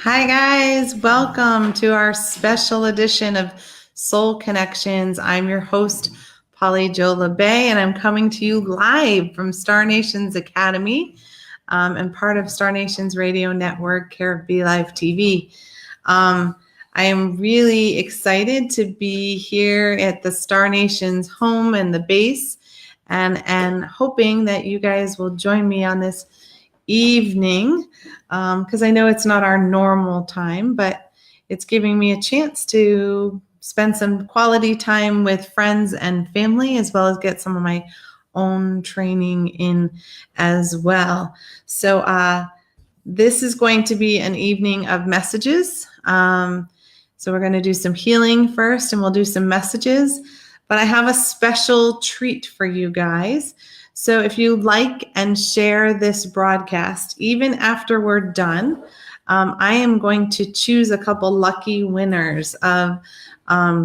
Hi, guys. Welcome to our special edition of Soul Connections. I'm your host, Polly Jo Labbe, and I'm coming to you live from Star Nations Academy and part of Star Nations Radio Network, Care of Be Live TV. I am really excited to be here at the Star Nations home and the base, and hoping that you guys will join me on this evening, because I know it's not our normal time, but it's giving me a chance to spend some quality time with friends and family, as well as get some of my own training in as well. So this is going to be an evening of messages. So we're going to do some healing first, and we'll do some messages. But I have a special treat for you guys. So if you like and share this broadcast, even after we're done, I am going to choose a couple lucky winners of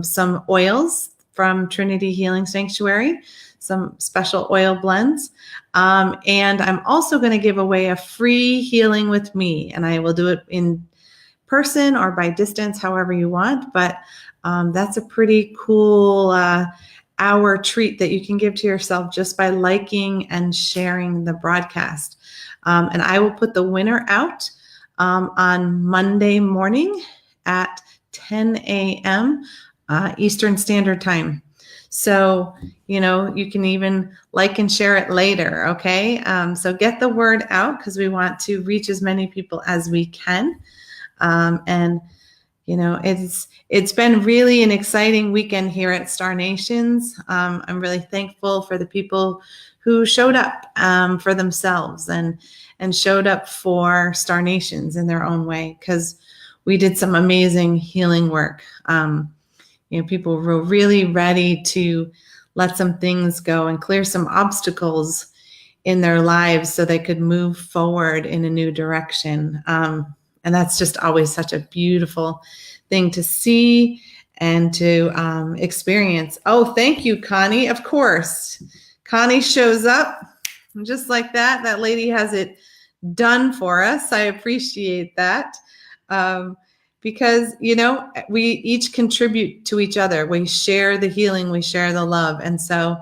some oils from Trinity Healing Sanctuary, some special oil blends. And I'm also going to give away a free healing with me, and I will do it in person or by distance, however you want. But that's a pretty cool hour treat that you can give to yourself just by liking and sharing the broadcast. And I will put the winner out on Monday morning at 10 a.m. Eastern Standard Time. So, you can even like and share it later, okay? So get the word out, because we want to reach as many people as we can. It's been really an exciting weekend here at Star Nations. I'm really thankful for the people who showed up for themselves and showed up for Star Nations in their own way, because we did some amazing healing work. People were really ready to let some things go and clear some obstacles in their lives so they could move forward in a new direction. And that's just always such a beautiful thing to see and to experience. Oh, thank you, Connie. Of course. Connie shows up just like that. That lady has it done for us. I appreciate that. Because, we each contribute to each other. We share the healing, we share the love. And so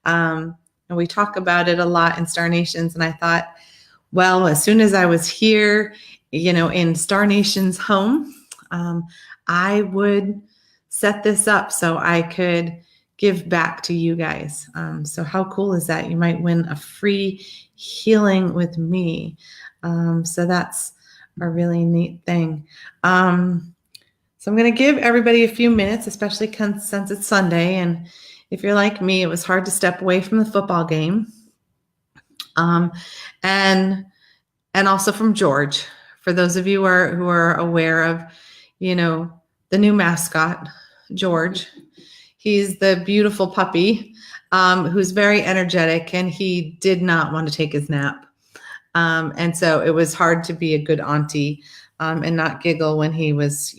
and we talk about it a lot in Star Nations. And I thought, well, as soon as I was here, in Star Nation's home, I would set this up so I could give back to you guys. So how cool is that? You might win a free healing with me. So that's a really neat thing. So I'm going to give everybody a few minutes, especially since it's Sunday. And if you're like me, it was hard to step away from the football game. And also from George. For those of you who are aware of, the new mascot, George, he's the beautiful puppy who's very energetic, and he did not want to take his nap. And so it was hard to be a good auntie and not giggle when he was,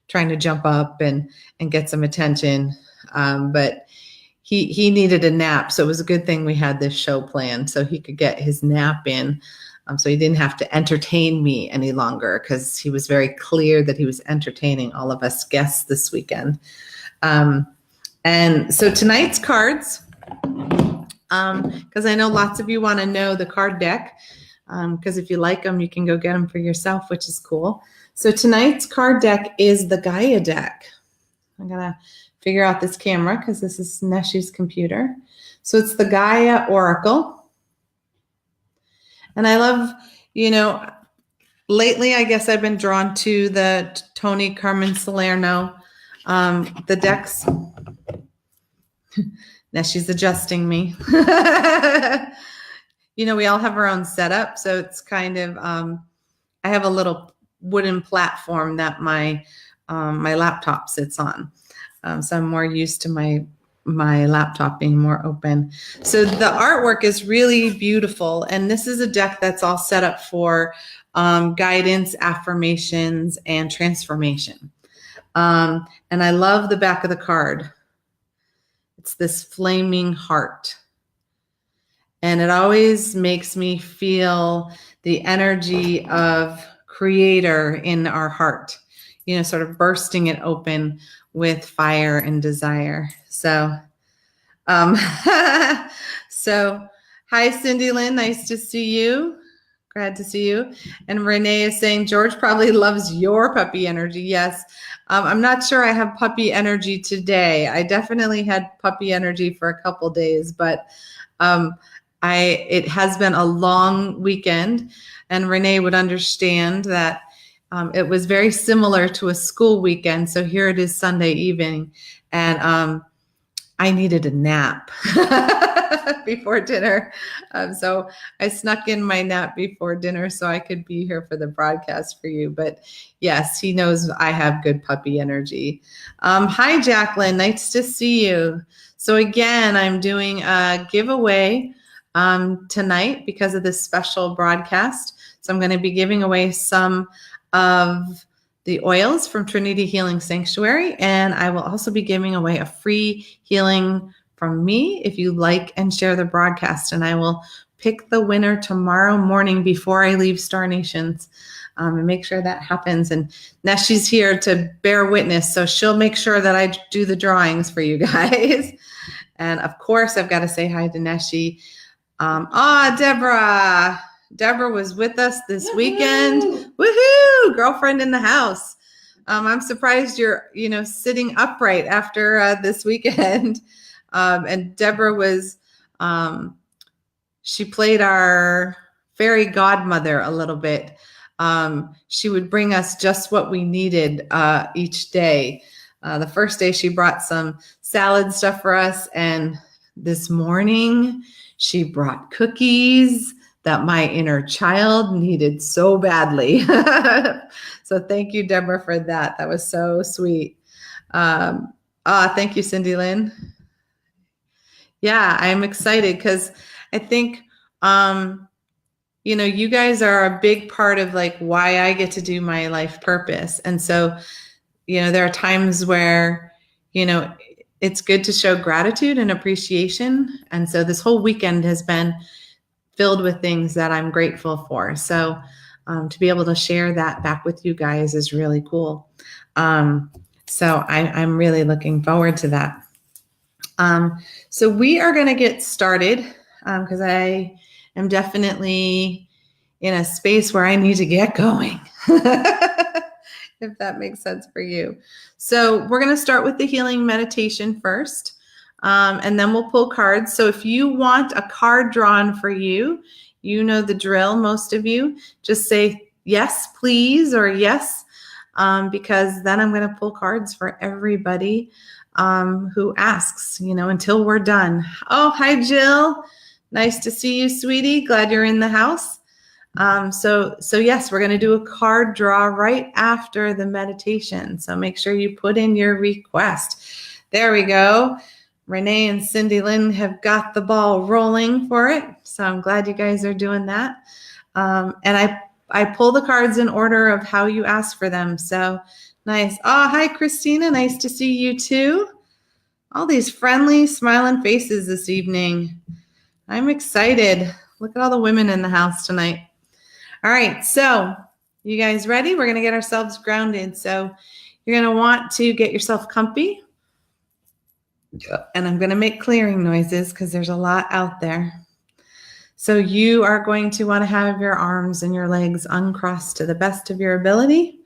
trying to jump up and get some attention. But he needed a nap. So it was a good thing we had this show planned so he could get his nap in. So he didn't have to entertain me any longer, because he was very clear that he was entertaining all of us guests this weekend. And so tonight's cards, because I know lots of you want to know the card deck, because if you like them, you can go get them for yourself, which is cool. So tonight's card deck is the Gaia deck. I'm going to figure out this camera because this is Neshi's computer. So it's the Gaia Oracle. And I love, lately, I guess I've been drawn to the Tony Carmen Salerno, the decks. Now she's adjusting me. We all have our own setup. So it's kind of, I have a little wooden platform that my laptop sits on. So I'm more used to my laptop being more open. So the artwork is really beautiful. And this is a deck that's all set up for guidance, affirmations, and transformation. And I love the back of the card. It's this flaming heart. And it always makes me feel the energy of creator in our heart, sort of bursting it open with fire and desire. So, so hi, Cindy Lynn. Nice to see you. Glad to see you. And Renee is saying, George probably loves your puppy energy. Yes. I'm not sure I have puppy energy today. I definitely had puppy energy for a couple days, but it has been a long weekend, and Renee would understand that it was very similar to a school weekend. So here it is Sunday evening, and I needed a nap before dinner. So I snuck in my nap before dinner so I could be here for the broadcast for you. But yes, he knows I have good puppy energy. Hi, Jacqueline. Nice to see you. So again, I'm doing a giveaway tonight because of this special broadcast. So I'm going to be giving away some of the oils from Trinity Healing Sanctuary, and I will also be giving away a free healing from me if you like and share the broadcast, and I will pick the winner tomorrow morning before I leave Star Nations, and make sure that happens. And Neshi's here to bear witness, so she'll make sure that I do the drawings for you guys. And of course, I've got to say hi to Neshi. Deborah. Deborah was with us this weekend. Woohoo! Girlfriend in the house. I'm surprised you're, sitting upright after this weekend. And Deborah was, she played our fairy godmother a little bit. She would bring us just what we needed each day. The first day she brought some salad stuff for us, and this morning she brought cookies that my inner child needed so badly. So thank you, Deborah, for that. That was so sweet. Thank you, Cindy Lynn. Yeah, I'm excited because I think, you guys are a big part of like why I get to do my life purpose. And so, there are times where, it's good to show gratitude and appreciation. And so this whole weekend has been filled with things that I'm grateful for. So to be able to share that back with you guys is really cool. So I'm really looking forward to that. So we are going to get started because I am definitely in a space where I need to get going, if that makes sense for you. So we're going to start with the healing meditation first. And then we'll pull cards. So if you want a card drawn for you, you know the drill, most of you. Just say yes, please, or yes, because then I'm going to pull cards for everybody who asks, until we're done. Oh, hi, Jill. Nice to see you, sweetie. Glad you're in the house. So yes, we're going to do a card draw right after the meditation. So make sure you put in your request. There we go. Renee and Cindy Lynn have got the ball rolling for it. So I'm glad you guys are doing that. And I pull the cards in order of how you ask for them. So nice. Oh, hi, Christina. Nice to see you too. All these friendly, smiling faces this evening. I'm excited. Look at all the women in the house tonight. All right. So you guys ready? We're going to get ourselves grounded. So you're going to want to get yourself comfy. And I'm going to make clearing noises because there's a lot out there. So you are going to want to have your arms and your legs uncrossed to the best of your ability.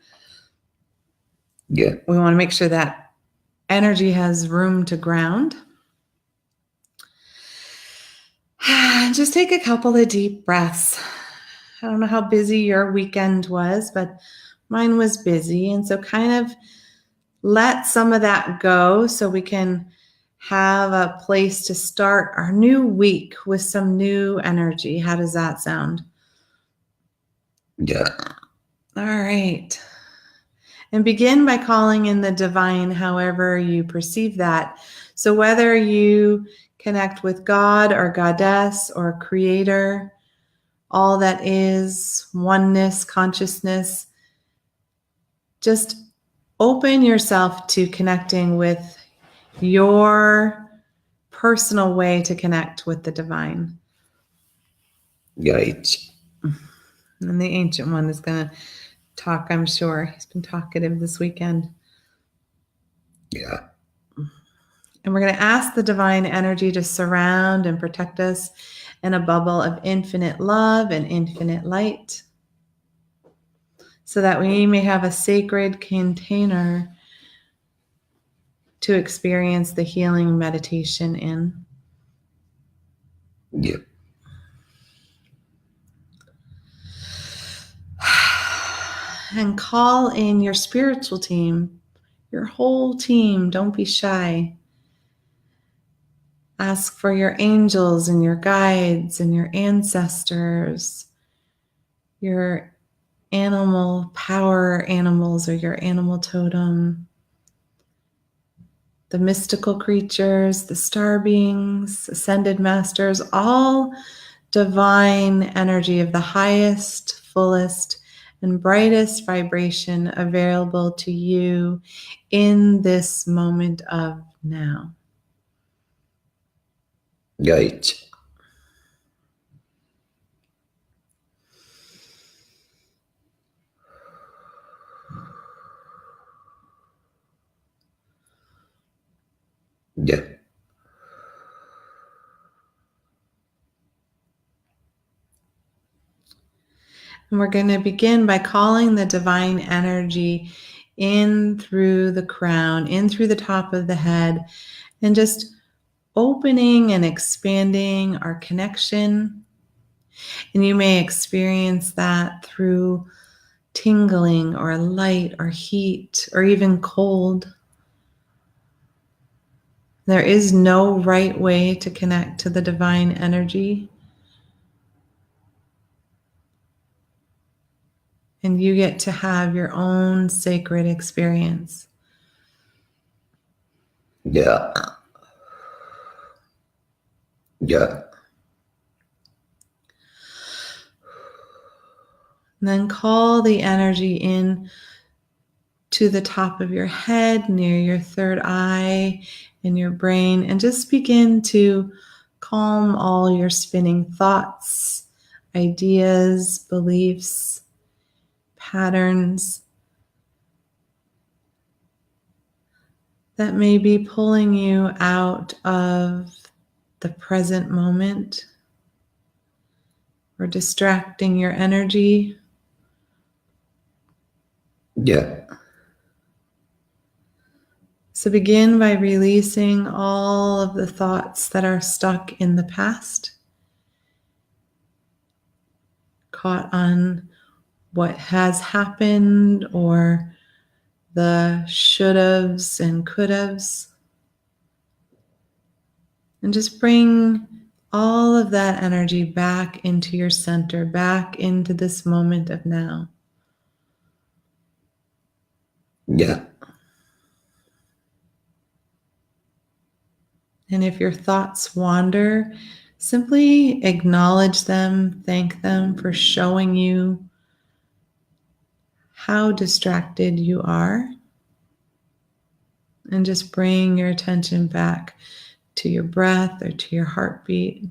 Yeah. We want to make sure that energy has room to ground. Just take a couple of deep breaths. I don't know how busy your weekend was, but mine was busy. And so kind of let some of that go so we can have a place to start our new week with some new energy. How does that sound? Yeah. All right. And begin by calling in the divine, however you perceive that. So whether you connect with God or goddess or creator, all that is, oneness, consciousness, just open yourself to connecting with your personal way to connect with the divine. Right. And the ancient one is going to talk, I'm sure. He's been talkative this weekend. Yeah. And we're going to ask the divine energy to surround and protect us in a bubble of infinite love and infinite light, so that we may have a sacred container to experience the healing meditation in. Yeah. And call in your spiritual team, your whole team. Don't be shy. Ask for your angels and your guides and your ancestors, your animal power animals or your animal totem, the mystical creatures, the star beings, ascended masters, all divine energy of the highest, fullest, and brightest vibration available to you in this moment of now. Right. Yeah. And we're going to begin by calling the divine energy in through the crown, in through the top of the head, and just opening and expanding our connection. And you may experience that through tingling or light or heat or even cold. There is no right way to connect to the divine energy. And you get to have your own sacred experience. Yeah. Yeah. And then call the energy in to the top of your head, near your third eye, in your brain, and just begin to calm all your spinning thoughts, ideas, beliefs, patterns that may be pulling you out of the present moment or distracting your energy. Yeah. So begin by releasing all of the thoughts that are stuck in the past, caught on what has happened or the should-haves and could-haves. And just bring all of that energy back into your center, back into this moment of now. Yeah. And if your thoughts wander, simply acknowledge them, thank them for showing you how distracted you are, and just bring your attention back to your breath or to your heartbeat.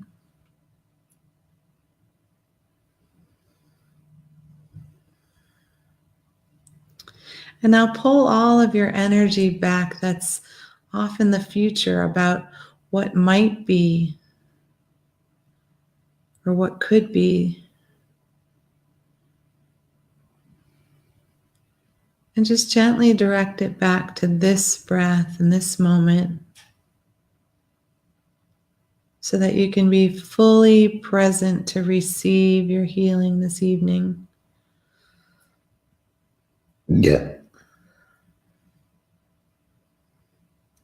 And now pull all of your energy back that's off in the future about what might be or what could be. And just gently direct it back to this breath and this moment so that you can be fully present to receive your healing this evening. Yeah.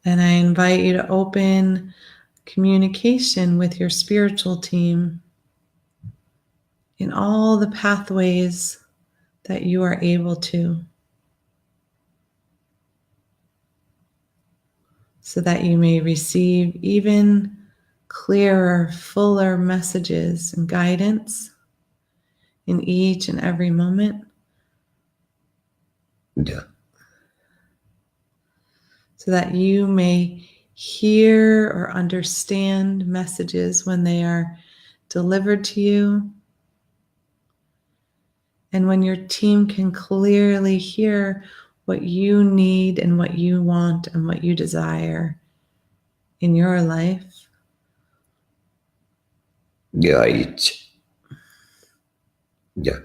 And I invite you to open communication with your spiritual team in all the pathways that you are able to, so that you may receive even clearer, fuller messages and guidance in each and every moment. Yeah. So that you may hear or understand messages when they are delivered to you, And when your team can clearly hear what you need and what you want and what you desire in your life, Right. Yeah.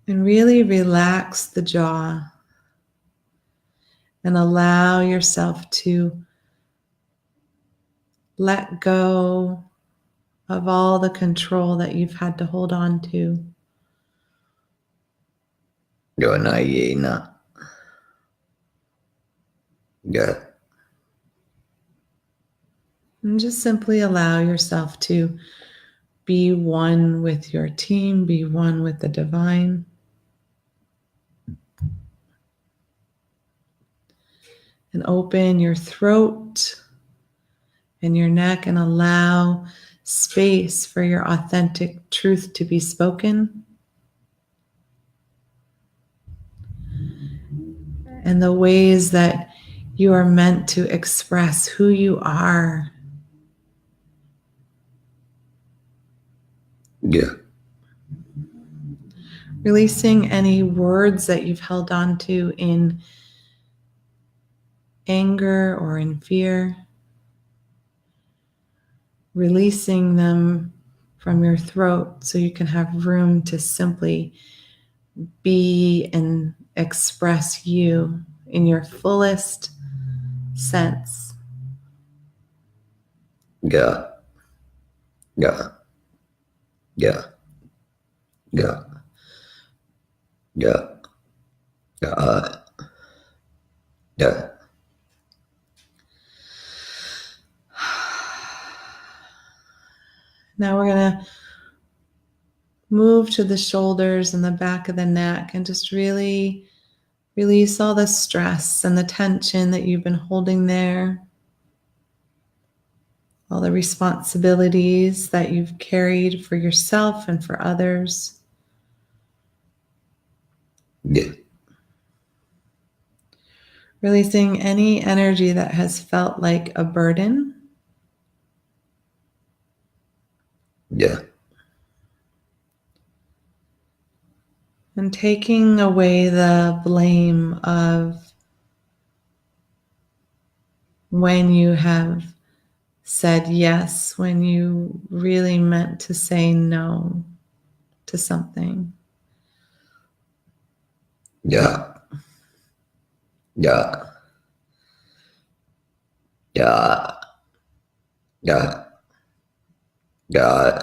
and really relax the jaw and allow yourself to let go of all the control that you've had to hold on to. Rồi này vậy nè. Yeah. And just simply allow yourself to be one with your team, be one with the divine. And open your throat and your neck and allow space for your authentic truth to be spoken. And the ways that you are meant to express who you are. Yeah. Releasing any words that you've held on to in anger or in fear. Releasing them from your throat so you can have room to simply be and express you in your fullest sense. Yeah. Yeah. Yeah. Yeah. Yeah. Yeah. Yeah. Now we're going to move to the shoulders and the back of the neck and just really release all the stress and the tension that you've been holding there, all the responsibilities that you've carried for yourself and for others. Yeah. Releasing any energy that has felt like a burden. Yeah. And taking away the blame of when you have said yes, when you really meant to say no to something. Yeah. Yeah. Yeah. Yeah. Yeah.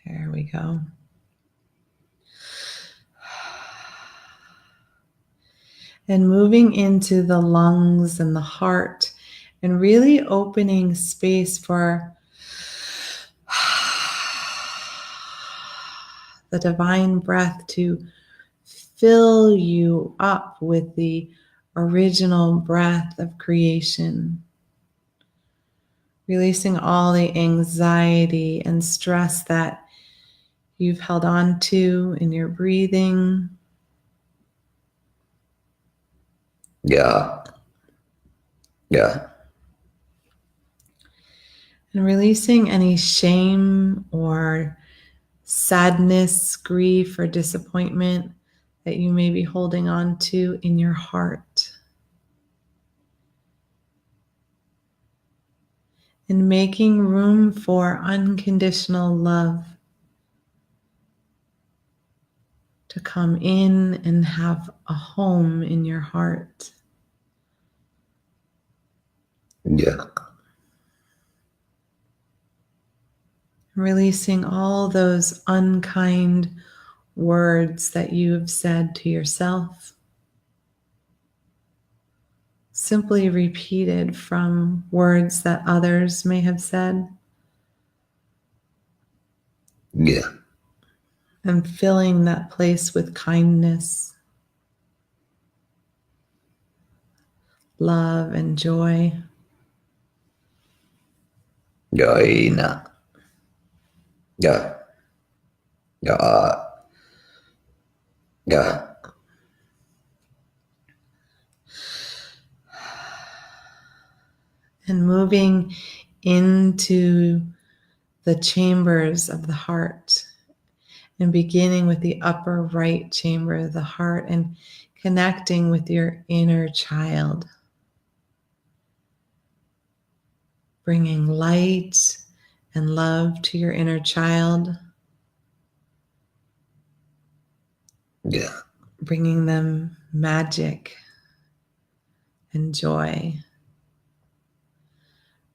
There we go. And moving into the lungs and the heart and really opening space for the divine breath to fill you up with the original breath of creation. Releasing all the anxiety and stress that you've held on to in your breathing. Yeah. Yeah. And releasing any shame or sadness, grief, or disappointment that you may be holding on to in your heart. And making room for unconditional love to come in and have a home in your heart. Yeah. Releasing all those unkind words that you have said to yourself, simply repeated from words that others may have said, Yeah. and filling that place with kindness, love, and joy. Rồi nè. Dạ. Dạ. Dạ. And moving into the chambers of the heart, and beginning with the upper right chamber of the heart and connecting with your inner child, bringing light and love to your inner child, Yeah. bringing them magic and joy,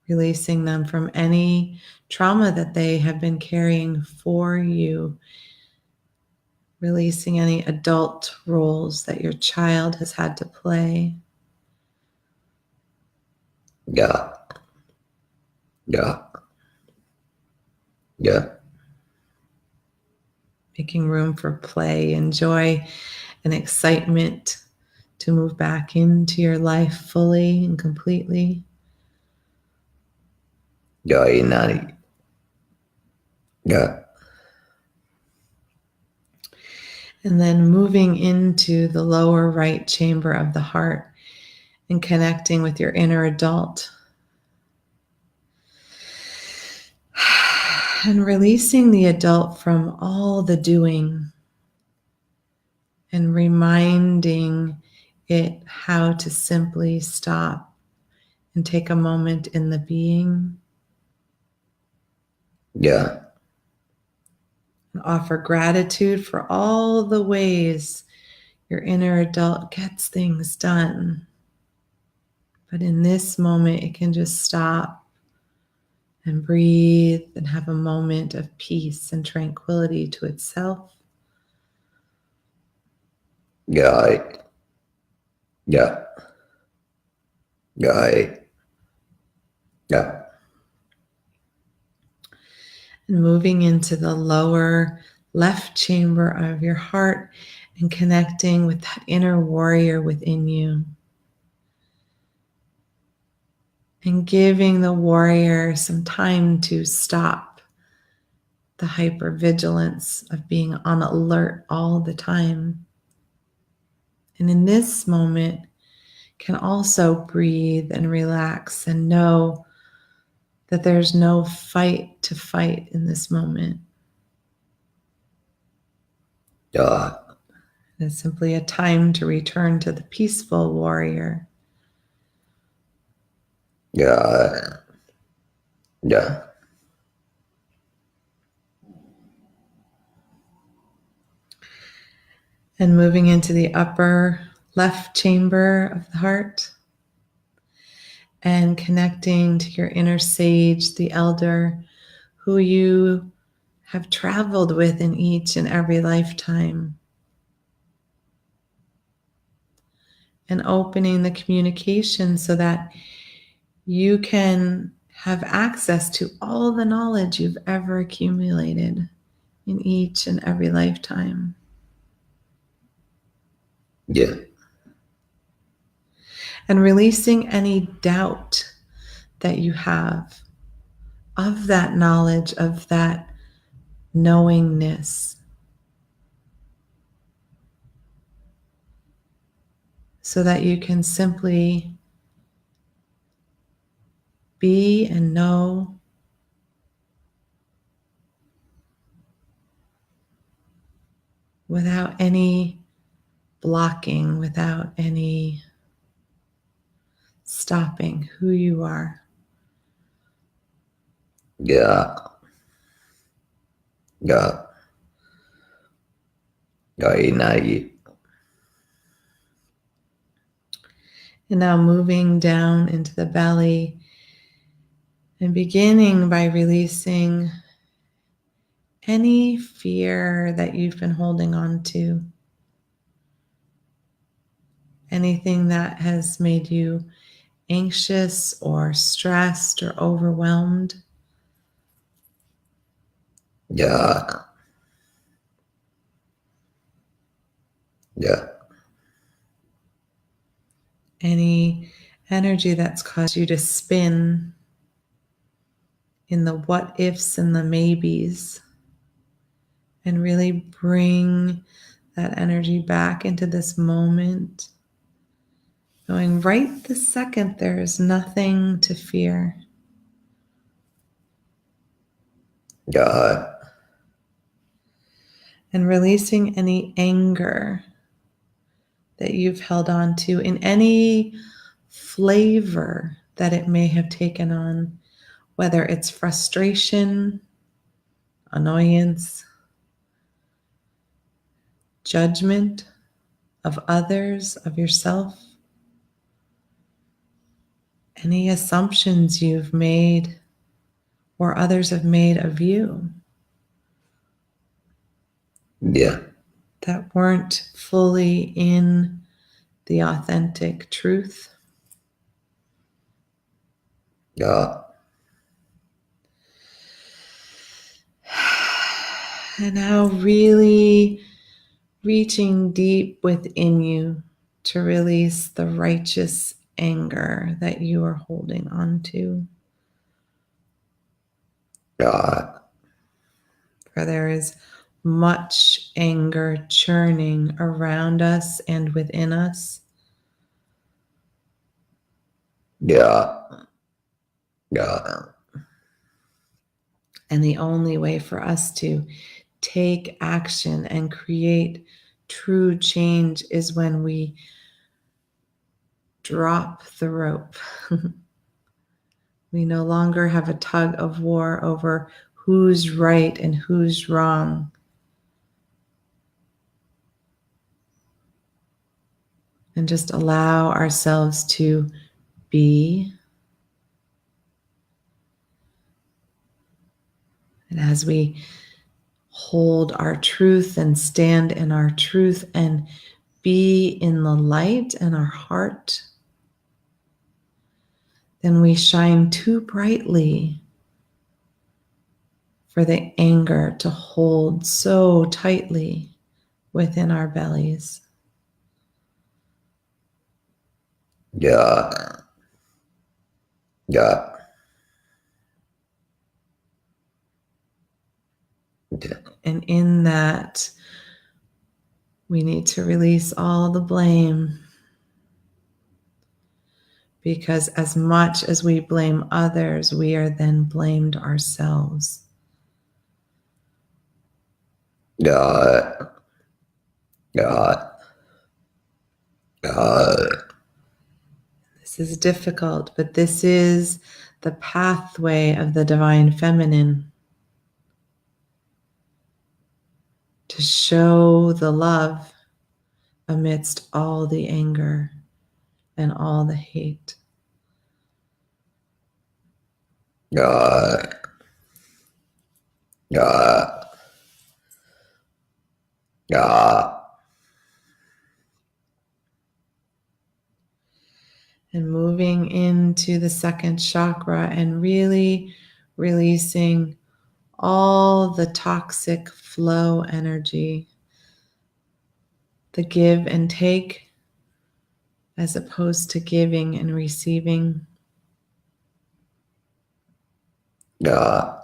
releasing them from any trauma that they have been carrying for you, releasing any adult roles that your child has had to play. Yeah. Yeah. Yeah. Making room for play and joy and excitement to move back into your life fully and completely. Joy nani. Yeah. And then moving into the lower right chamber of the heart and connecting with your inner adult. And releasing the adult from all the doing and reminding it how to simply stop and take a moment in the being Yeah. and offer gratitude for all the ways your inner adult gets things done. But in this moment, it can just stop and breathe and have a moment of peace and tranquility to itself. Yeah. Yeah. Yeah. Yeah. And moving into the lower left chamber of your heart and connecting with that inner warrior within you. And giving the warrior some time to stop the hypervigilance of being on alert all the time. And in this moment, can also breathe and relax and know that there's no fight to fight in this moment. Yeah. It's simply a time to return to the peaceful warrior. Yeah. Yeah. And moving into the upper left chamber of the heart and connecting to your inner sage, the elder, who you have traveled with in each and every lifetime. And opening the communication so that you can have access to all the knowledge you've ever accumulated in each and every lifetime. Yeah. And releasing any doubt that you have of that knowledge, of that knowingness, so that you can simply be and know without any blocking, without any stopping who you are. Yeah. Yeah. Joy nani. And now moving down into the belly and beginning by releasing any fear that you've been holding on to, anything that has made you anxious or stressed or overwhelmed. Yeah. Yeah. Any energy that's caused you to spin in the what ifs and the maybes, and really bring that energy back into this moment, knowing right this second there is nothing to fear. God. And releasing any anger that you've held on to in any flavor that it may have taken on, whether it's frustration, annoyance, judgment of others, of yourself, any assumptions you've made or others have made of you Yeah. that weren't fully in the authentic truth. God. And now really reaching deep within you to release the righteous anger that you are holding on to. God. For there is much anger churning around us and within us. Yeah. God. And the only way for us to take action and create true change is when we drop the rope. We no longer have a tug of war over who's right and who's wrong. And just allow ourselves to be. And as we hold our truth and stand in our truth and be in the light in our heart, then we shine too brightly for the anger to hold so tightly within our bellies. Yeah. God. Yeah. And in that, we need to release all the blame, because as much as we blame others, we are then blamed ourselves. God. God. God. This is difficult, but this is the pathway of the divine feminine, to show the love amidst all the anger and all the hate. God. God. God. And moving into the second chakra and really releasing all the toxic flow energy, the give and take, as opposed to giving and receiving. God.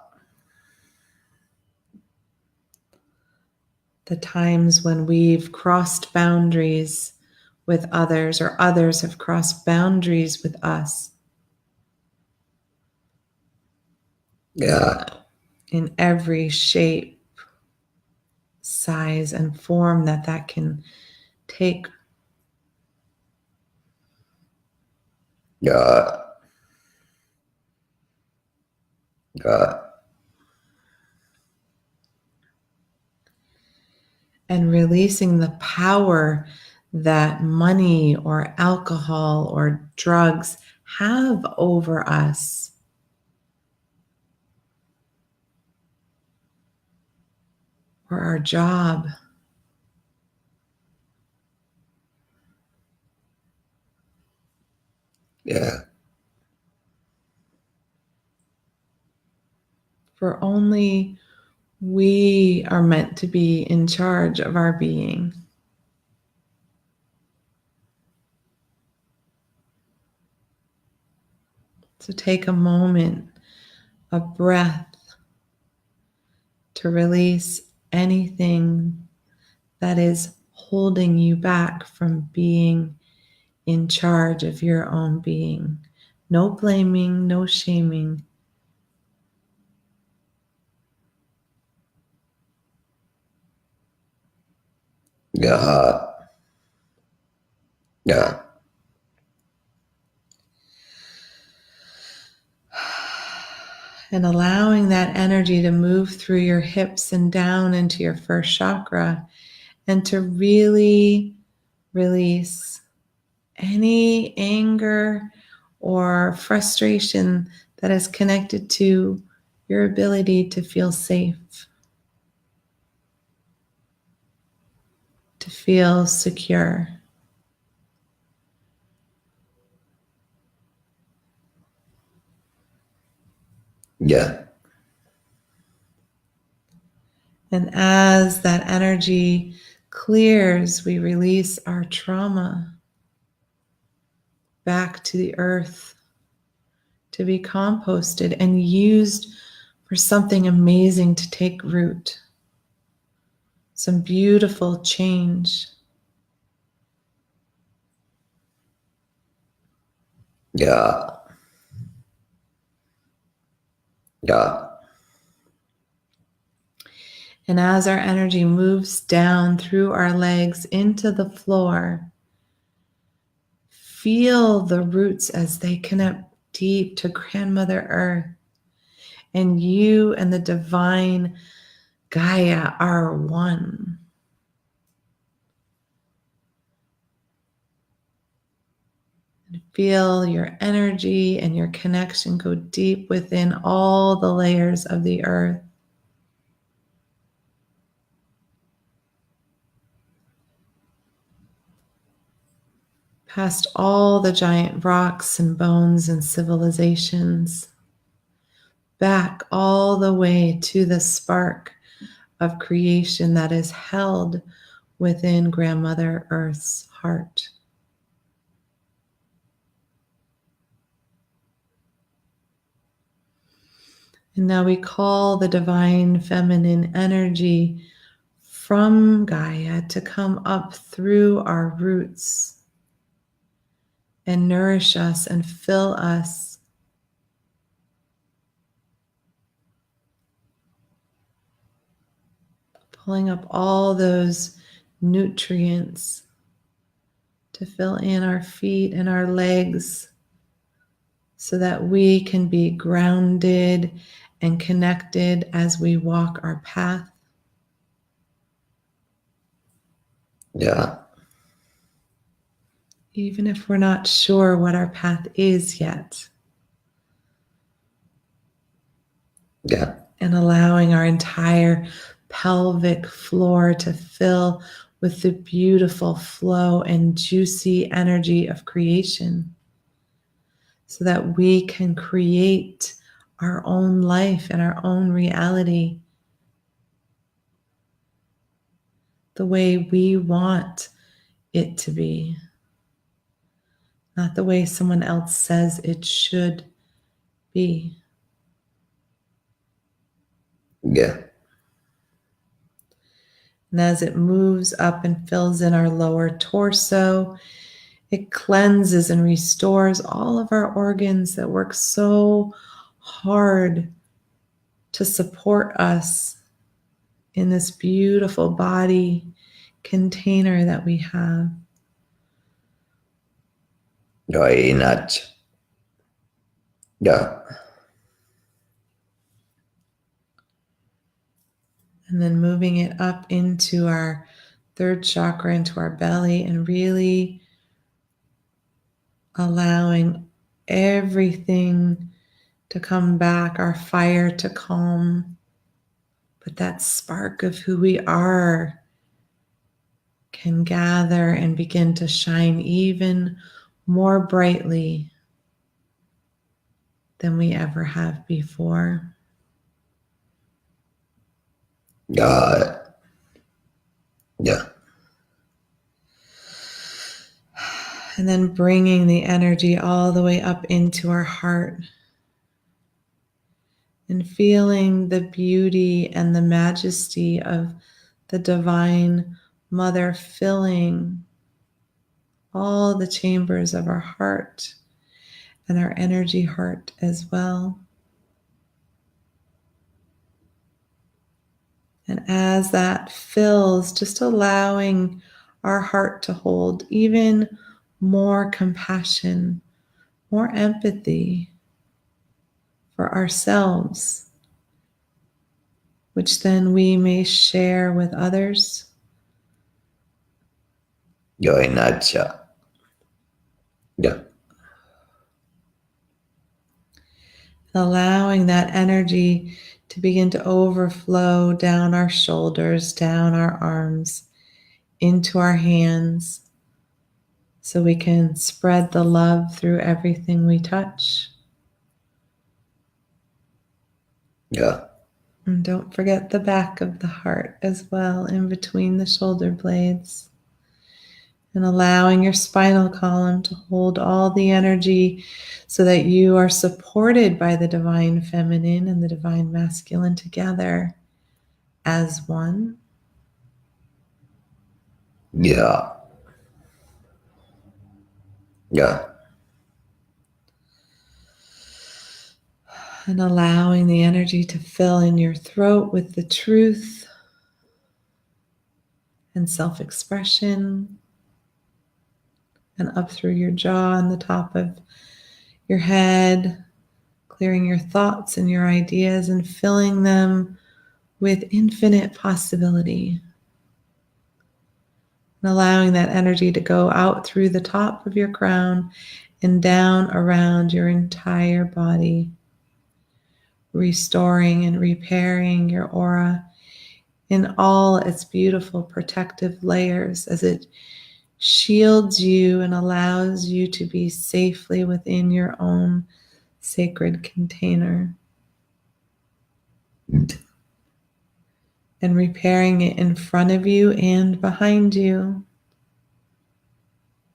The times when we've crossed boundaries with others, or others have crossed boundaries with us, Yeah. in every shape, size, and form that can take. God. God. And releasing the power that money or alcohol or drugs have over us. Or our job. Yeah. For only we are meant to be in charge of our being. So take a moment, a breath, to release anything that is holding you back from being in charge of your own being. No blaming, no shaming. God. God. And allowing that energy to move through your hips and down into your first chakra, and to really release any anger or frustration that is connected to your ability to feel safe, to feel secure. Yeah. And as that energy clears, we release our trauma back to the earth to be composted and used for something amazing to take root, some beautiful change. Yeah. Yeah. And as our energy moves down through our legs into the floor, feel the roots as they connect deep to Grandmother Earth. And you and the divine Gaia are one. And feel your energy and your connection go deep within all the layers of the earth. Past all the giant rocks and bones and civilizations, back all the way to the spark of creation that is held within Grandmother Earth's heart. And now we call the divine feminine energy from Gaia to come up through our roots and nourish us and fill us. Pulling up all those nutrients to fill in our feet and our legs so that we can be grounded and connected as we walk our path. Yeah. Even if we're not sure what our path is yet. Yeah. And allowing our entire pelvic floor to fill with the beautiful flow and juicy energy of creation so that we can create our own life and our own reality the way we want it to be, not the way someone else says it should be. Yeah. And as it moves up and fills in our lower torso, it cleanses and restores all of our organs that work so hard to support us in this beautiful body container that we have. Very nuts. Yeah. And then moving it up into our third chakra, into our belly, and really allowing everything to come back, our fire to calm. But that spark of who we are can gather and begin to shine even more brightly than we ever have before. God. Yeah. And then bringing the energy all the way up into our heart and feeling the beauty and the majesty of the divine mother filling all the chambers of our heart and our energy heart as well. And as that fills, just allowing our heart to hold even more compassion, more empathy for ourselves, which then we may share with others. Rồi nacha. Yeah. Allowing that energy to begin to overflow down our shoulders, down our arms, into our hands, so we can spread the love through everything we touch. Yeah. And don't forget the back of the heart as well, in between the shoulder blades. And allowing your spinal column to hold all the energy so that you are supported by the divine feminine and the divine masculine together as one. Yeah. Yeah. And allowing the energy to fill in your throat with the truth and self-expression, and up through your jaw and the top of your head, clearing your thoughts and your ideas and filling them with infinite possibility. And allowing that energy to go out through the top of your crown and down around your entire body, restoring and repairing your aura in all its beautiful protective layers as it shields you and allows you to be safely within your own sacred container. And repairing it in front of you and behind you.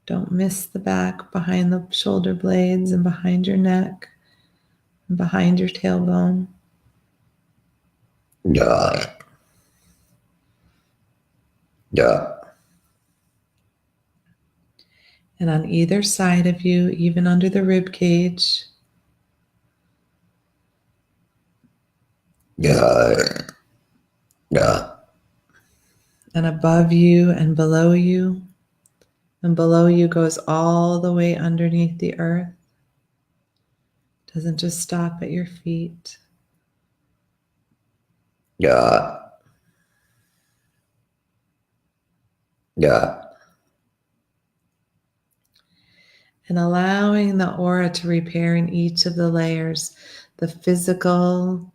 Don't miss the back, behind the shoulder blades and behind your neck and behind your tailbone. Yeah. Yeah. And on either side of you, even under the rib cage. Yeah. Yeah. And above you and below you. And below you goes all the way underneath the earth. Doesn't just stop at your feet. Yeah. Yeah. And allowing the aura to repair in each of the layers, the physical,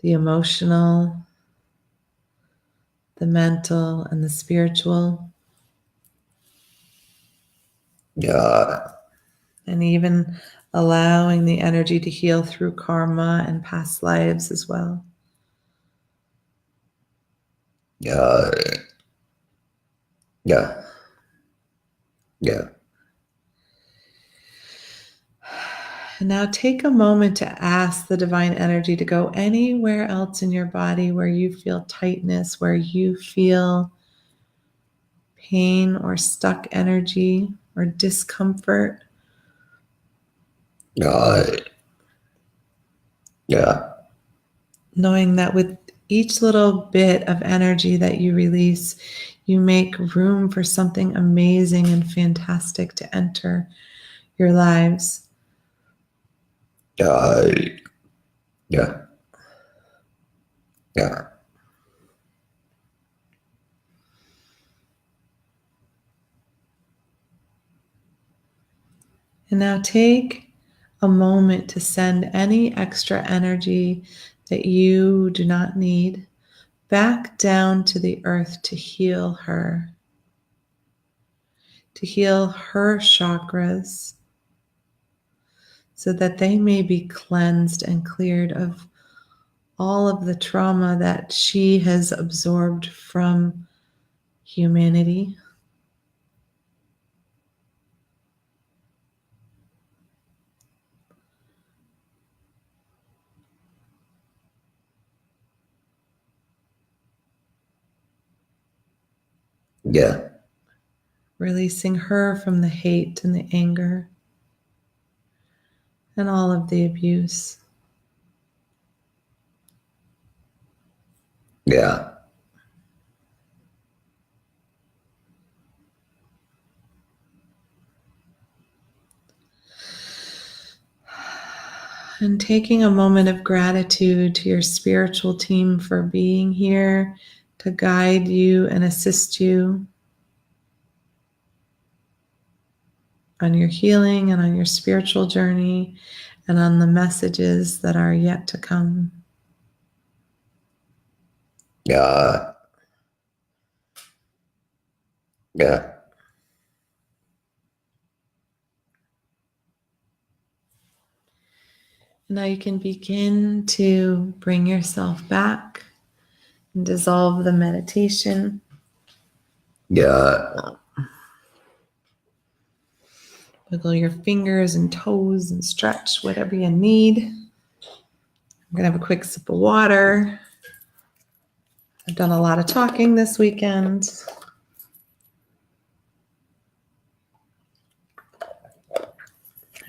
the emotional, the mental, and the spiritual. Yeah. And even allowing the energy to heal through karma and past lives as well. Yeah. Yeah. Yeah. And now take a moment to ask the divine energy to go anywhere else in your body where you feel tightness, where you feel pain or stuck energy or discomfort. Yeah. Yeah. Knowing that with each little bit of energy that you release, you make room for something amazing and fantastic to enter your lives. Yeah. Yeah. Yeah. And now take a moment to send any extra energy that you do not need back down to the earth to heal her chakras, so that they may be cleansed and cleared of all of the trauma that she has absorbed from humanity. Yeah. Releasing her from the hate and the anger and all of the abuse. Yeah. And taking a moment of gratitude to your spiritual team for being here to guide you and assist you on your healing and on your spiritual journey and on the messages that are yet to come. Yeah. Yeah. Now you can begin to bring yourself back and dissolve the meditation. Yeah. Wiggle your fingers and toes and stretch whatever you need. I'm going to have a quick sip of water. I've done a lot of talking this weekend.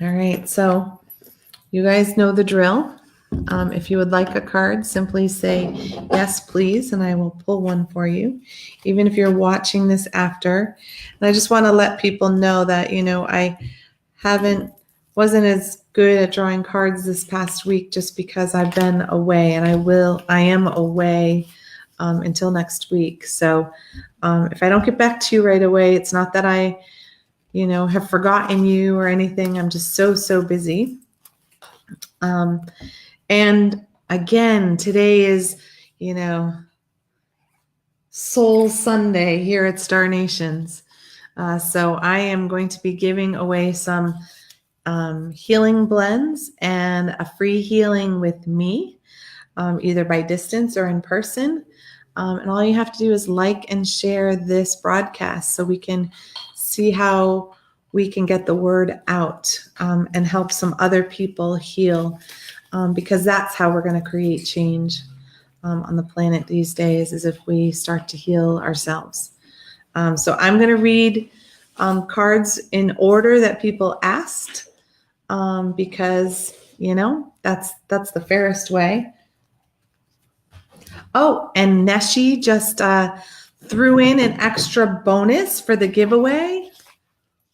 All right, so you guys know the drill. If you would like a card, simply say yes, please, and I will pull one for you, even if you're watching this after. And I just want to let people know that, I wasn't as good at drawing cards this past week just because I've been away, and I am away until next week. So if I don't get back to you right away, it's not that I, have forgotten you or anything. I'm just so busy. And again, today is, Soul Sunday here at Star Nations. So I am going to be giving away some healing blends and a free healing with me, either by distance or in person. And all you have to do is like and share this broadcast so we can see how we can get the word out and help some other people heal, because that's how we're going to create change on the planet these days, is if we start to heal ourselves. So I'm going to read cards in order that people asked, because that's the fairest way. Oh, and Neshi just threw in an extra bonus for the giveaway.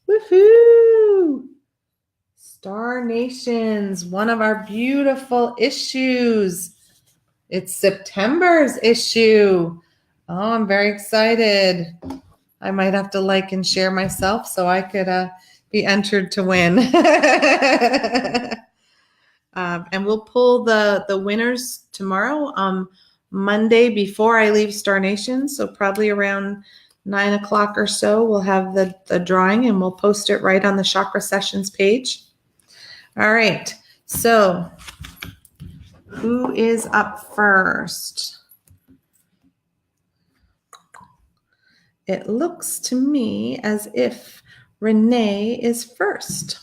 Woohoo! Star Nations, one of our beautiful issues. It's September's issue. Oh, I'm very excited. I might have to like and share myself so I could be entered to win. And we'll pull the winners tomorrow, Monday before I leave Star Nation. So probably around 9 o'clock or so, we'll have the drawing and we'll post it right on the Chakra Sessions page. All right. So who is up first? It looks to me as if Renee is first.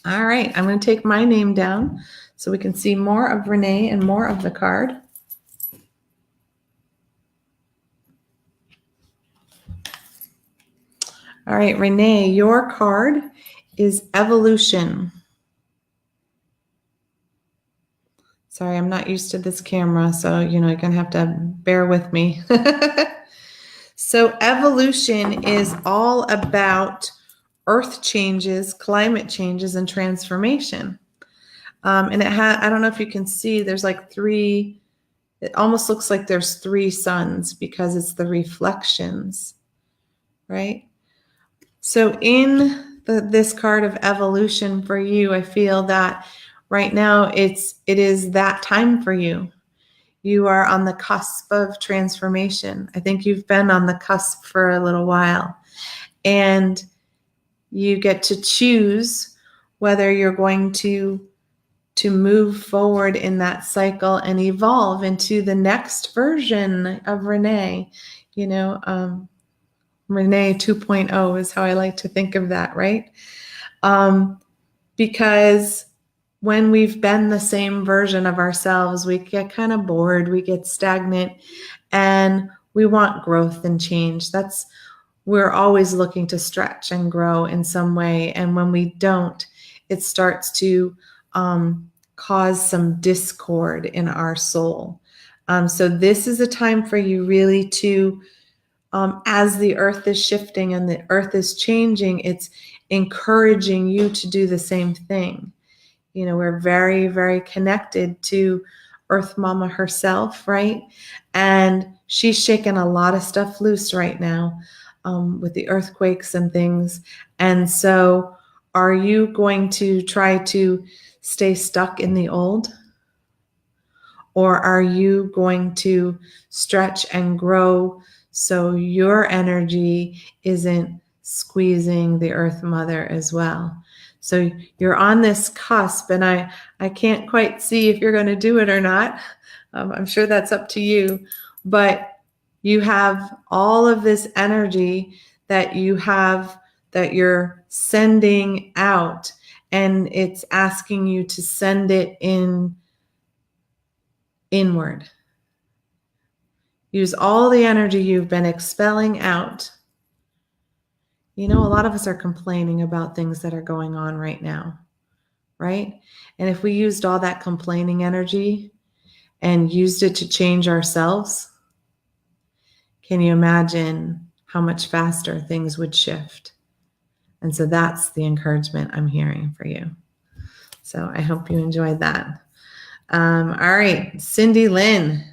All right, I'm going to take my name down so we can see more of Renee and more of the card. All right, Renee, your card is Evolution. Sorry, I'm not used to this camera, so you're going to have to bear with me. So evolution is all about earth changes, climate changes, and transformation. And I don't know if you can see, there's like three, it almost looks like there's three suns because it's the reflections, right? So in this card of evolution for you, I feel that right now it is that time for you. You are on the cusp of transformation. I think you've been on the cusp for a little while. And you get to choose whether you're going to move forward in that cycle and evolve into the next version of Renee. Renee 2.0 is how I like to think of that, right? Because when we've been the same version of ourselves, we get kind of bored, we get stagnant, and we want growth and change. We're always looking to stretch and grow in some way. And when we don't, it starts to cause some discord in our soul. So this is a time for you really to, as the earth is shifting and the earth is changing, it's encouraging you to do the same thing. You know, we're very, very connected to Earth Mama herself, right? And she's shaking a lot of stuff loose right now with the earthquakes and things. And so, are you going to try to stay stuck in the old? Or are you going to stretch and grow so your energy isn't squeezing the Earth Mother as well? So you're on this cusp, and I can't quite see if you're going to do it or not. I'm sure that's up to you. But you have all of this energy that you're sending out, and it's asking you to send it inward. Use all the energy you've been expelling out. You know, a lot of us are complaining about things that are going on right now, right? And if we used all that complaining energy and used it to change ourselves, can you imagine how much faster things would shift? And so that's the encouragement I'm hearing for you. So I hope you enjoyed that. All right, Cindy Lynn.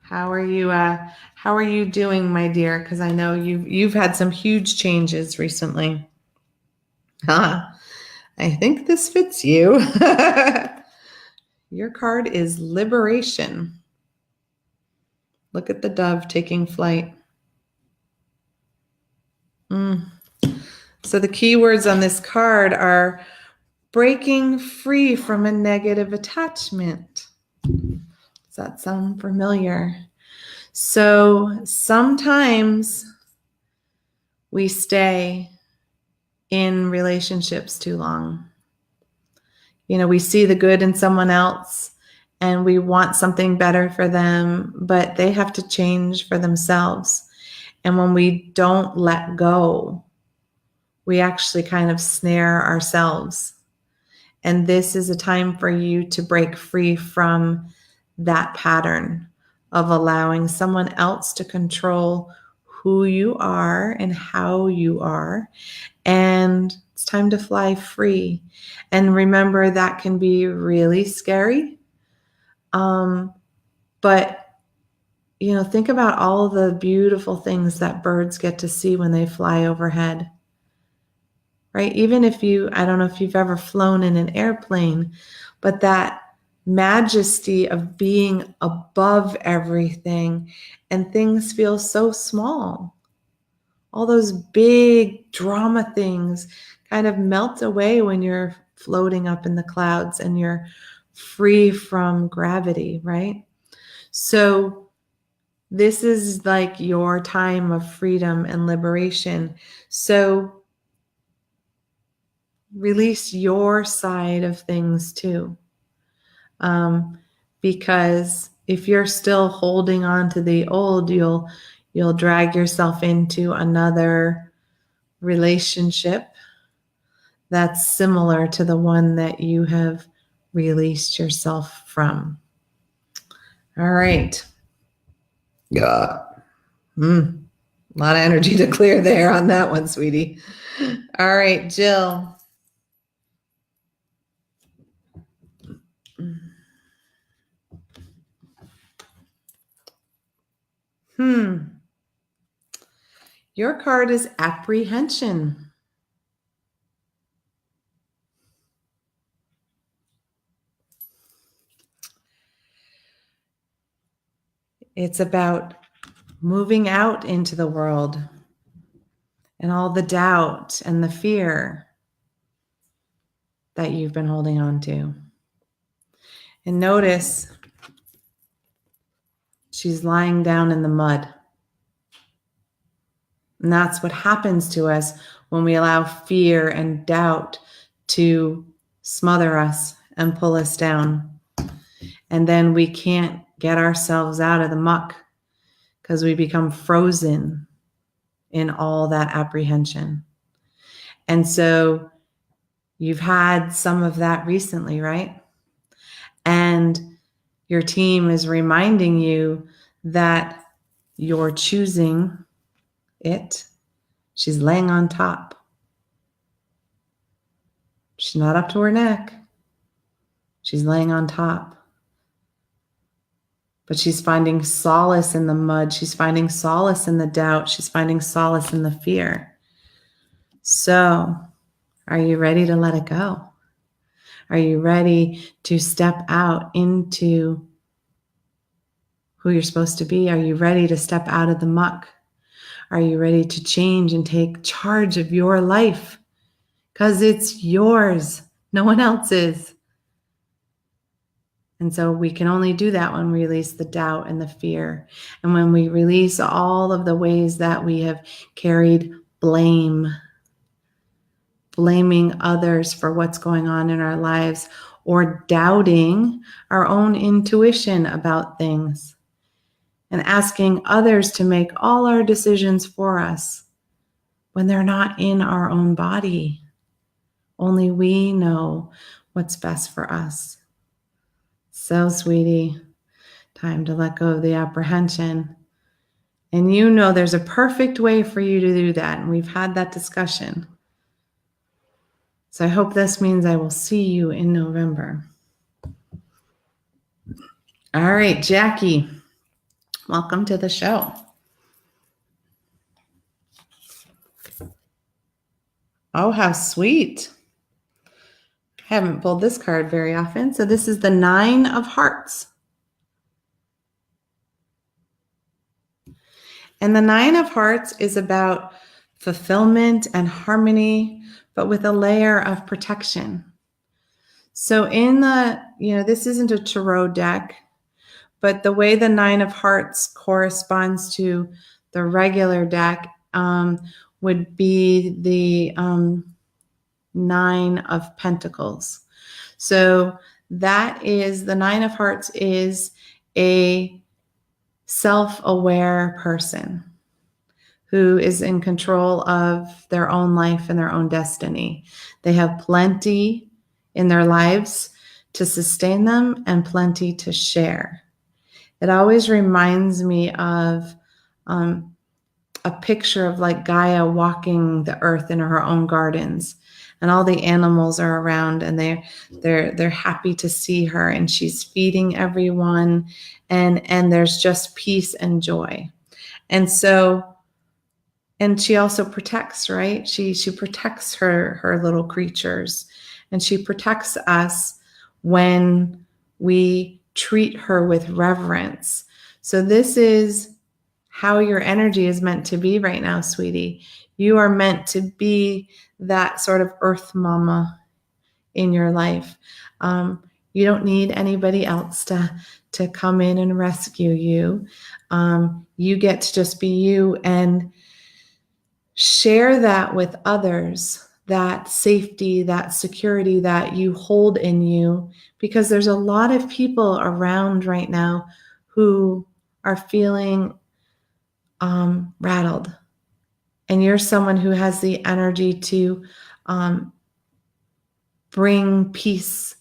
How are you doing, my dear? Because I know you've had some huge changes recently. Huh. I think this fits you. Your card is liberation. Look at the dove taking flight. So the key words on this card are breaking free from a negative attachment. Does that sound familiar? So sometimes we stay in relationships too long. You know, we see the good in someone else and we want something better for them, but they have to change for themselves. And when we don't let go, we actually kind of snare ourselves. And this is a time for you to break free from that pattern of allowing someone else to control who you are and how you are. And it's time to fly free. And remember, that can be really scary. But, you know, think about all the beautiful things that birds get to see when they fly overhead. Right? Even if I don't know if you've ever flown in an airplane, but that majesty of being above everything and things feel so small. All those big drama things kind of melt away when you're floating up in the clouds and you're free from gravity, right? So this is like your time of freedom and liberation. So release your side of things too. Because if you're still holding on to the old, you'll drag yourself into another relationship that's similar to the one that you have released yourself from. All right. Yeah. A lot of energy to clear there on that one, sweetie. All right, Jill. Your card is apprehension. It's about moving out into the world and all the doubt and the fear that you've been holding on to. And notice she's lying down in the mud. And that's what happens to us when we allow fear and doubt to smother us and pull us down. And then we can't get ourselves out of the muck because we become frozen in all that apprehension. And so You've had some of that recently, right? And your team is reminding you that you're choosing it. She's laying on top. She's not up to her neck. She's laying on top. But she's finding solace in the mud. She's finding solace in the doubt. She's finding solace in the fear. So, are you ready to let it go? Are you ready to step out into who you're supposed to be? Are you ready to step out of the muck? Are you ready to change and take charge of your life? Because it's yours, no one else's. And so we can only do that when we release the doubt and the fear. And when we release all of the ways that we have carried blame, blaming others for what's going on in our lives, or doubting our own intuition about things, and asking others to make all our decisions for us when they're not in our own body. Only we know what's best for us. So, sweetie, time to let go of the apprehension. And you know there's a perfect way for you to do that. And we've had that discussion. So I hope this means I will see you in November. All right, Jackie, welcome to the show. Oh, how sweet. I haven't pulled this card very often. So this is the 9 of Hearts. And the 9 of Hearts is about fulfillment and harmony, but with a layer of protection. So in the, this isn't a tarot deck, but the way the 9 of Hearts corresponds to the regular deck would be the 9 of Pentacles. So that is, the 9 of Hearts is a self-aware person who is in control of their own life and their own destiny. They have plenty in their lives to sustain them and plenty to share. It always reminds me of a picture of like Gaia walking the earth in her own gardens, and all the animals are around, and they're happy to see her, and she's feeding everyone, and there's just peace and joy. And so, and she also protects, right? She protects her little creatures, and she protects us when we treat her with reverence. So this is how your energy is meant to be right now, sweetie. You are meant to be that sort of earth mama in your life. You don't need anybody else to come in and rescue you. You get to just be you and share that with others, that safety, that security that you hold in you, because there's a lot of people around right now who are feeling rattled. And you're someone who has the energy to bring peace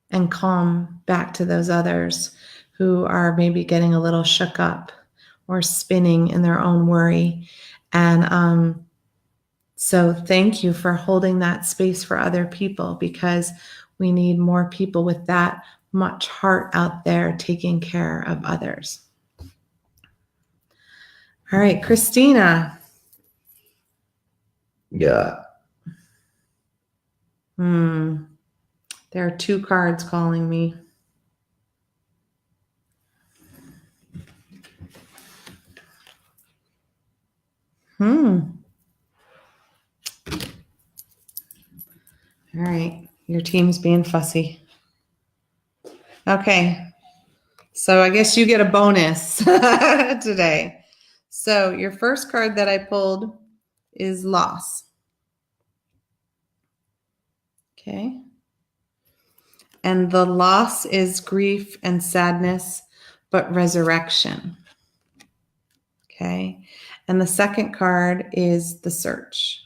and calm back to those others who are maybe getting a little shook up or spinning in their own worry. And so thank you for holding that space for other people, because we need more people with that much heart out there taking care of others. All right, Christina. Yeah. There are 2 cards calling me. All right, your team's being fussy. Okay, so I guess you get a bonus today. So your first card that I pulled is loss. Okay. And the loss is grief and sadness, but resurrection. Okay. And the second card is the search.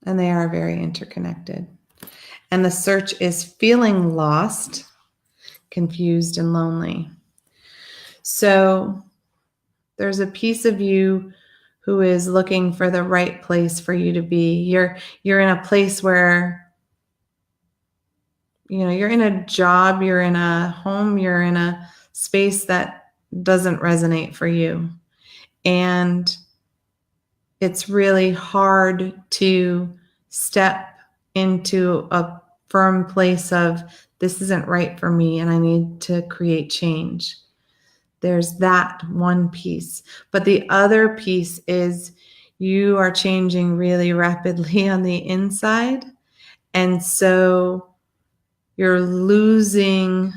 and they are very interconnected. And the search is feeling lost, confused, and lonely. So there's a piece of you who is looking for the right place for you to be. You're in a place where, you're in a job, you're in a home, you're in a space that doesn't resonate for you. And it's really hard to step into a firm place of, this isn't right for me and I need to create change. There's that one piece. But the other piece is you are changing really rapidly on the inside. And so you're losing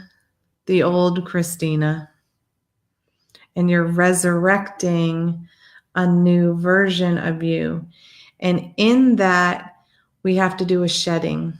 the old Christina and you're resurrecting a new version of you. And in that, we have to do a shedding.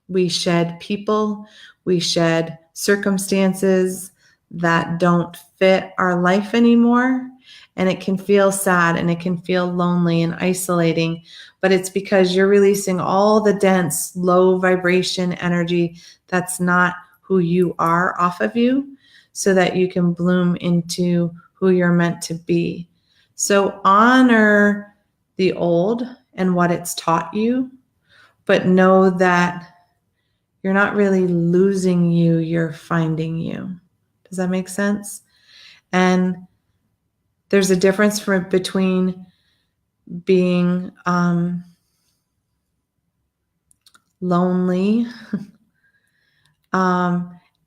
We shed people, we shed circumstances that don't fit our life anymore. And it can feel sad and it can feel lonely and isolating, but it's because you're releasing all the dense, low vibration energy that's not who you are off of you, so that you can bloom into who you're meant to be. So honor the old and what it's taught you, but know that you're not really losing you, you're finding you. Does that make sense? And there's a difference between being lonely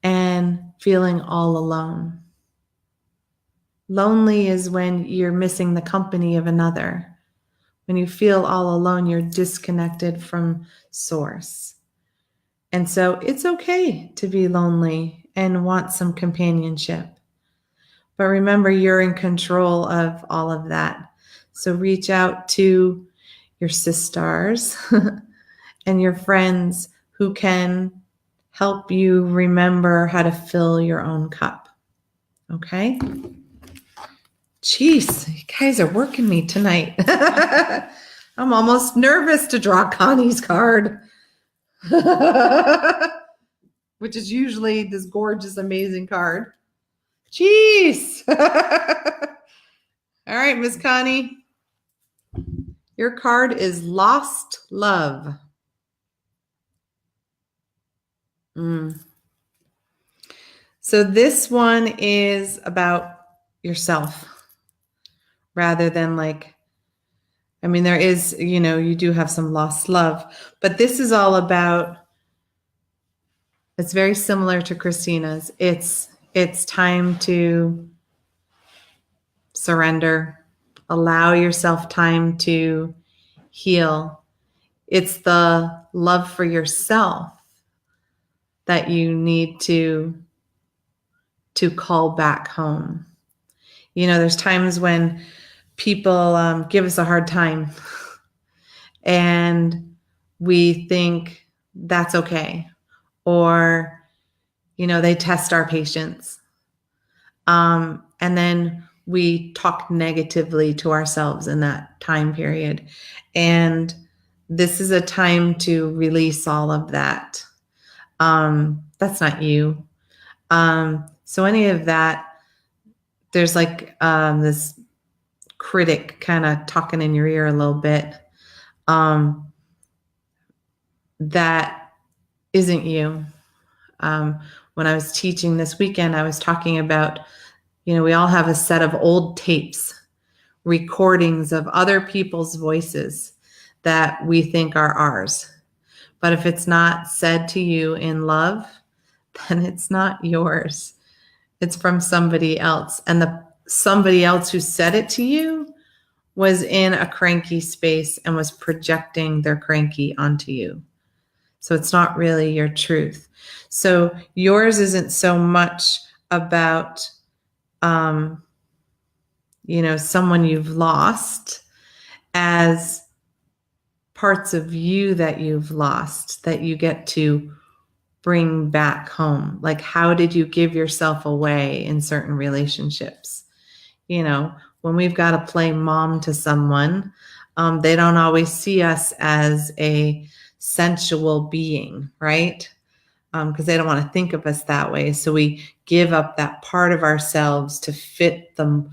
and feeling all alone. Lonely is when you're missing the company of another. When you feel all alone, you're disconnected from source. And so it's okay to be lonely and want some companionship. But remember, you're in control of all of that. So reach out to your sisters and your friends who can help you remember how to fill your own cup. Okay? Jeez, you guys are working me tonight. I'm almost nervous to draw Connie's card. Which is usually this gorgeous, amazing card. Jeez. All right, Miss Connie. Your card is Lost Love. So this one is about yourself rather than there is, you do have some lost love, but this is all about, it's very similar to Christina's. It's time to surrender, allow yourself time to heal. It's the love for yourself that you need to call back home. There's times when people give us a hard time and we think that's okay. Or, they test our patience. And then we talk negatively to ourselves in that time period. And this is a time to release all of that. That's not you. So any of that, there's this critic kind of talking in your ear a little bit. That isn't you. When I was teaching this weekend, I was talking about, we all have a set of old tapes, recordings of other people's voices that we think are ours. But if it's not said to you in love, then it's not yours. It's from somebody else. And the somebody else who said it to you was in a cranky space and was projecting their cranky onto you. So it's not really your truth. So yours isn't so much about, someone you've lost as parts of you that you've lost that you get to bring back home. Like, how did you give yourself away in certain relationships? When we've got to play mom to someone, They don't always see us as a sensual being, right? Because they don't want to think of us that way. So we give up that part of ourselves to fit the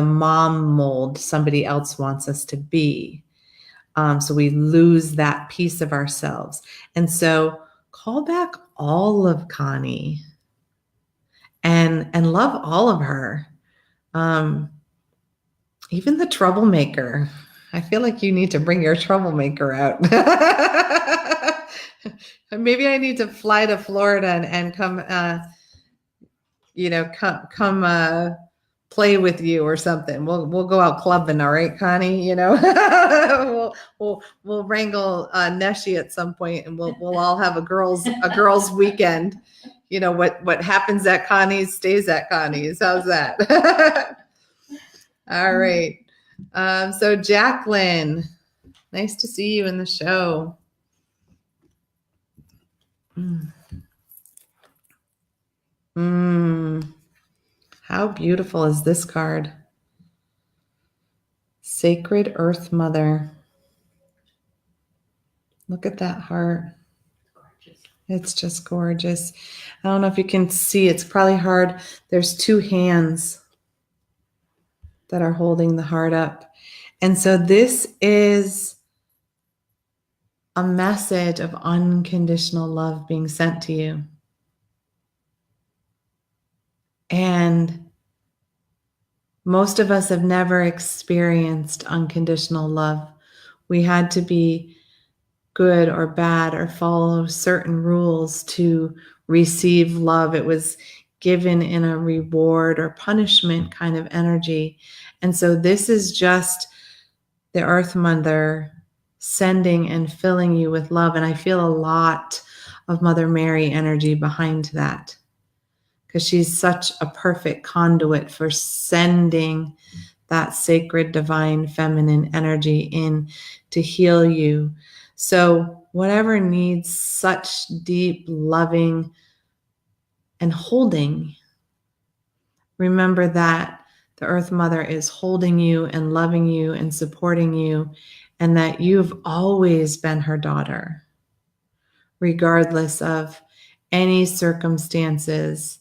mom mold somebody else wants us to be. So we lose that piece of ourselves. And so call back all of Connie and love all of her. Even the troublemaker. I feel like you need to bring your troublemaker out. Maybe I need to fly to Florida and come, come play with you or something. We'll go out clubbing, all right, Connie? We'll wrangle Neshi at some point, and we'll all have a girls weekend. What happens at Connie's stays at Connie's. How's that? All right. So Jacqueline, nice to see you in the show. How beautiful is this card? Sacred Earth Mother. Look at that heart. Gorgeous. It's just gorgeous. I don't know if you can see. It's probably hard. There's two hands that are holding the heart up. And so this is a message of unconditional love being sent to you. And most of us have never experienced unconditional love. We had to be good or bad or follow certain rules to receive love. It was given in a reward or punishment kind of energy. And so this is just the Earth Mother sending and filling you with love. And I feel a lot of Mother Mary energy behind that, because she's such a perfect conduit for sending that sacred, divine, feminine energy in to heal you. So whatever needs such deep, loving, and holding, remember that the Earth Mother is holding you and loving you and supporting you, and that you've always been her daughter, regardless of any circumstances.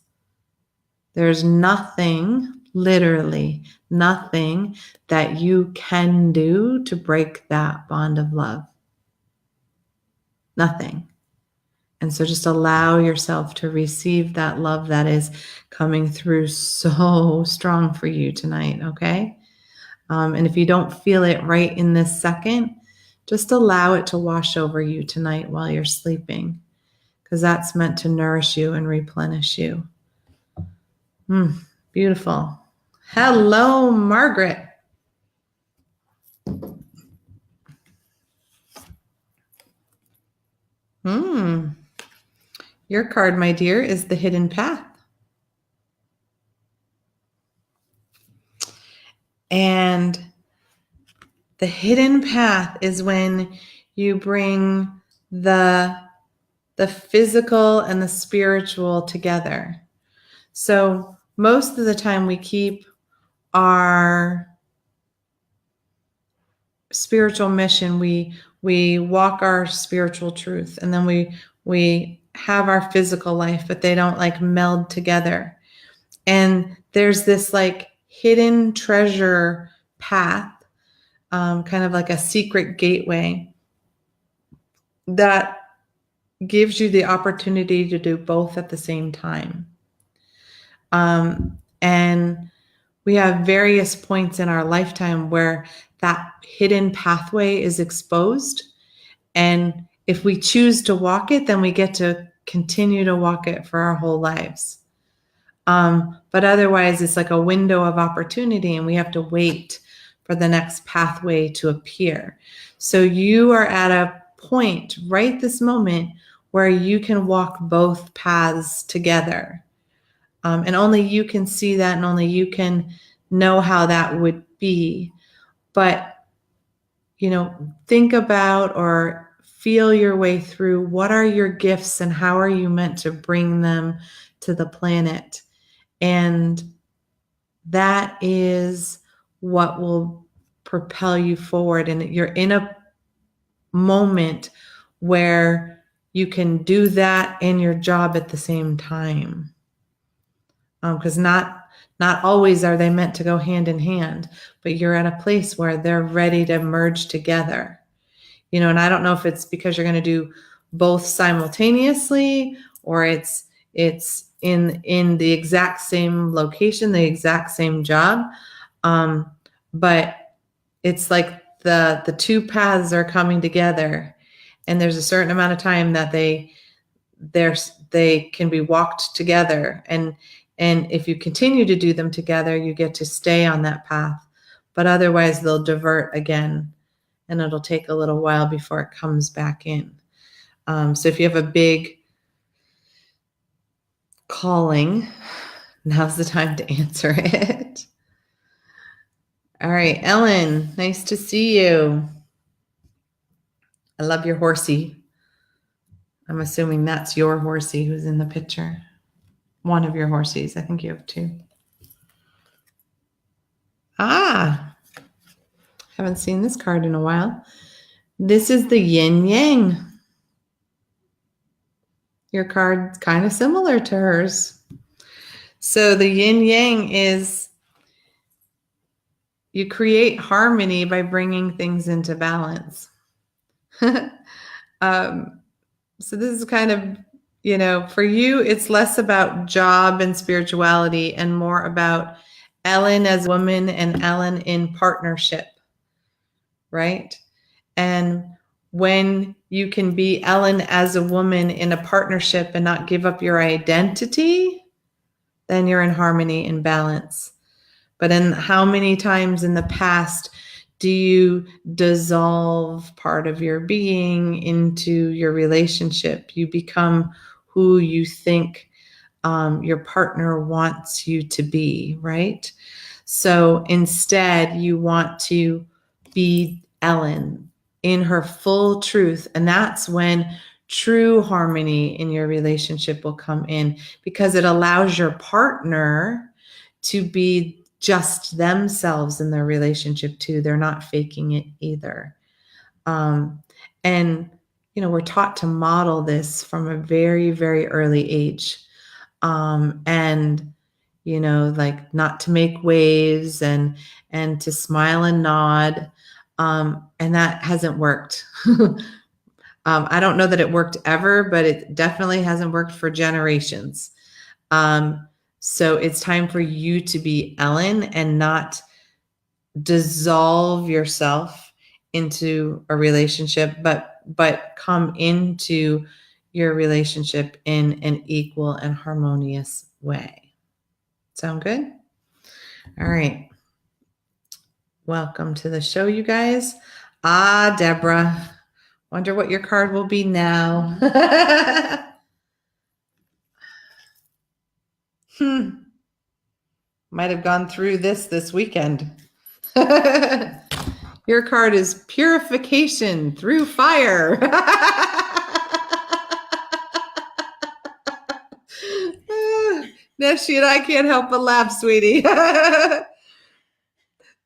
There's nothing, literally nothing, that you can do to break that bond of love. Nothing. And so just allow yourself to receive that love that is coming through so strong for you tonight, okay? And if you don't feel it right in this second, just allow it to wash over you tonight while you're sleeping, because that's meant to nourish you and replenish you. Beautiful. Hello, Margaret. Your card, my dear, is the Hidden Path. And the hidden path is when you bring the physical and the spiritual together. So most of the time we keep our spiritual mission, we walk our spiritual truth, and then we have our physical life, but they don't like meld together. And there's this like hidden treasure path, kind of like a secret gateway that gives you the opportunity to do both at the same time. And we have various points in our lifetime where that hidden pathway is exposed. And if we choose to walk it, then we get to continue to walk it for our whole lives. But otherwise, it's like a window of opportunity, and we have to wait for the next pathway to appear. So you are at a point right this moment where you can walk both paths together. And only you can see that, and only you can know how that would be. But, think about or feel your way through what are your gifts and how are you meant to bring them to the planet. And that is what will propel you forward, and you're in a moment where you can do that and your job at the same time. Because not always are they meant to go hand in hand, but you're at a place where they're ready to merge together. And I don't know if it's because you're going to do both simultaneously, or it's in the exact same location, the exact same job. But it's like the two paths are coming together, and there's a certain amount of time that they can be walked together, and if you continue to do them together, you get to stay on that path. But otherwise they'll divert again, and it'll take a little while before it comes back in. So if you have a big calling, now's the time to answer it. All right, Ellen, nice to see you. I love your horsey. I'm assuming that's your horsey who's in the picture. One of your horsies. I think you have two. Haven't seen this card in a while. This is the yin yang. Your card's kind of similar to hers. So the yin yang is you create harmony by bringing things into balance. So this is kind of, for you, it's less about job and spirituality and more about Ellen as a woman and Ellen in partnership, right? And when you can be Ellen as a woman in a partnership and not give up your identity, then you're in harmony and balance. But in how many times in the past do you dissolve part of your being into your relationship? You become who you think your partner wants you to be, right? So instead, you want to be Ellen in her full truth. And that's when true harmony in your relationship will come in, because it allows your partner to be just themselves in their relationship too. They're not faking it either. And, we're taught to model this from a very, very early age. And, like not to make waves and to smile and nod. And that hasn't worked. I don't know that it worked ever, but it definitely hasn't worked for generations. So it's time for you to be Ellen and not dissolve yourself into a relationship, but come into your relationship in an equal and harmonious way. Sound good? All right. Welcome to the show, you guys. Deborah. Wonder what your card will be now. Might have gone through this weekend. Your card is purification through fire. Neshi and I can't help but laugh, sweetie.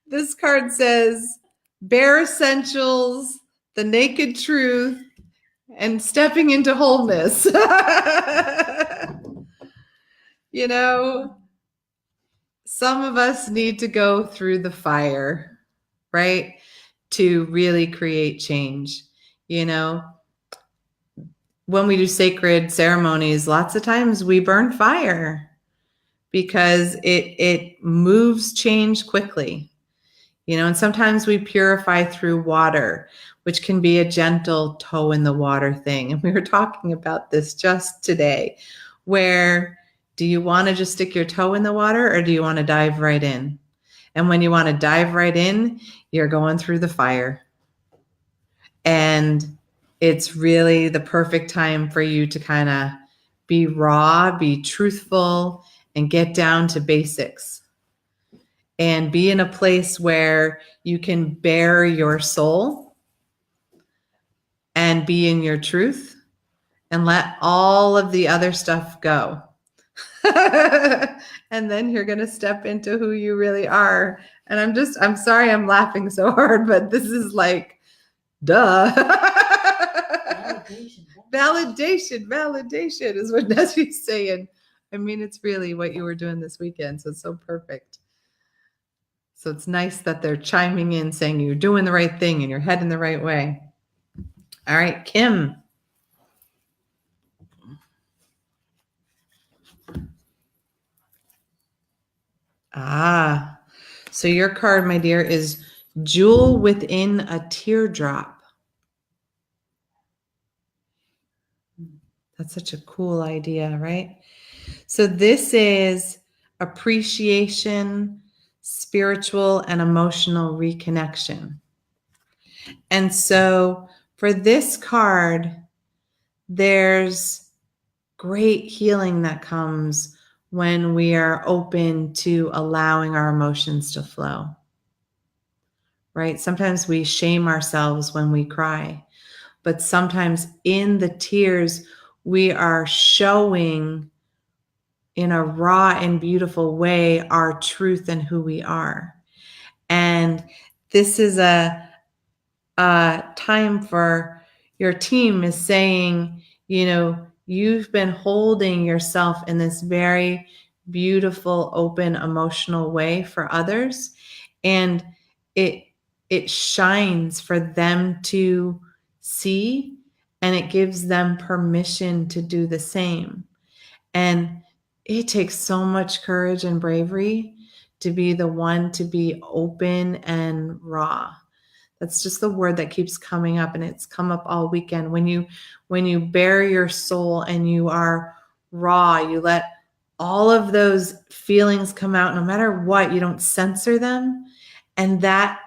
This card says bare essentials, the naked truth, and stepping into wholeness. Some of us need to go through the fire, right? To really create change. When we do sacred ceremonies, lots of times we burn fire because it moves change quickly. And sometimes we purify through water, which can be a gentle toe in the water thing. And we were talking about this just today, where do you want to just stick your toe in the water, or do you want to dive right in? And when you want to dive right in, you're going through the fire. And it's really the perfect time for you to kind of be raw, be truthful, and get down to basics. And be in a place where you can bare your soul and be in your truth and let all of the other stuff go. And then you're going to step into who you really are. And I'm sorry I'm laughing so hard, but this is like, duh. Validation is what Nessie's saying. I mean, it's really what you were doing this weekend. So it's so perfect. So it's nice that they're chiming in saying you're doing the right thing and you're heading the right way. All right, Kim. So your card, my dear, is Jewel Within a Teardrop. That's such a cool idea, right? So this is appreciation, spiritual and emotional reconnection. And so for this card, there's great healing that comes when we are open to allowing our emotions to flow, right? Sometimes we shame ourselves when we cry, but sometimes in the tears, we are showing in a raw and beautiful way our truth and who we are. And this is a time for your team is saying, you've been holding yourself in this very beautiful, open, emotional way for others. And it shines for them to see, and it gives them permission to do the same. And it takes so much courage and bravery to be the one to be open and raw. That's just the word that keeps coming up, and it's come up all weekend. When you bare your soul and you are raw, you let all of those feelings come out no matter what. You don't censor them, and that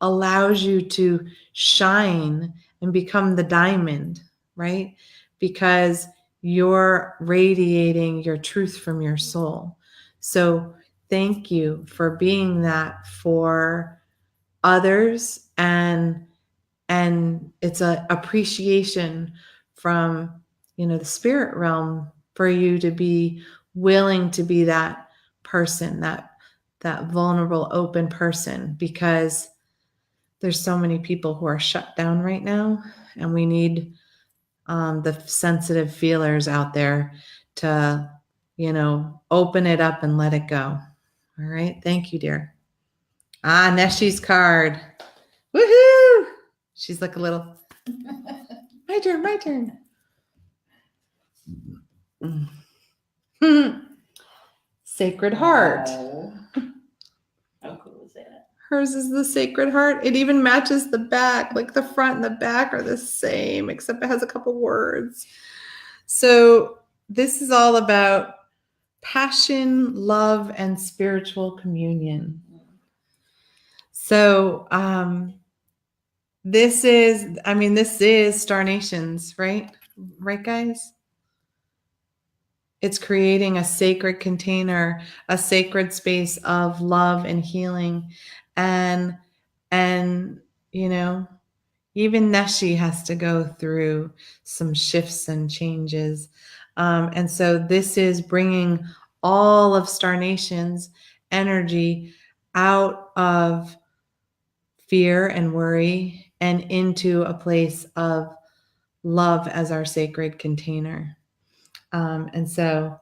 allows you to shine and become the diamond, right? Because you're radiating your truth from your soul. So thank you for being that for others, and it's a appreciation from the spirit realm for you to be willing to be that person, that vulnerable, open person, because there's so many people who are shut down right now, and we need the sensitive feelers out there to open it up and let it go. All right, thank you, dear. Neshi's card. Woohoo! She's like a little, my turn. Sacred Heart. How cool is that? Hers is the Sacred Heart. It even matches the back. Like the front and the back are the same, except it has a couple words. So this is all about passion, love, and spiritual communion. So this is Star Nations, right? Right, guys? It's creating a sacred container, a sacred space of love and healing. And even Neshi has to go through some shifts and changes. And so this is bringing all of Star Nation's energy out of fear and worry and into a place of love as our sacred container. And so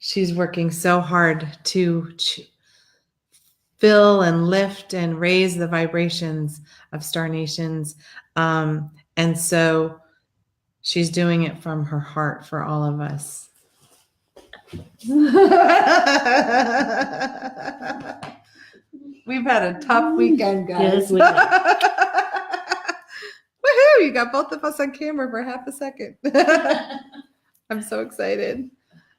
she's working so hard to fill and lift and raise the vibrations of Star Nations. And so she's doing it from her heart for all of us. We've had a tough weekend, guys. Yes, we have. Woohoo! You got both of us on camera for half a second. I'm so excited.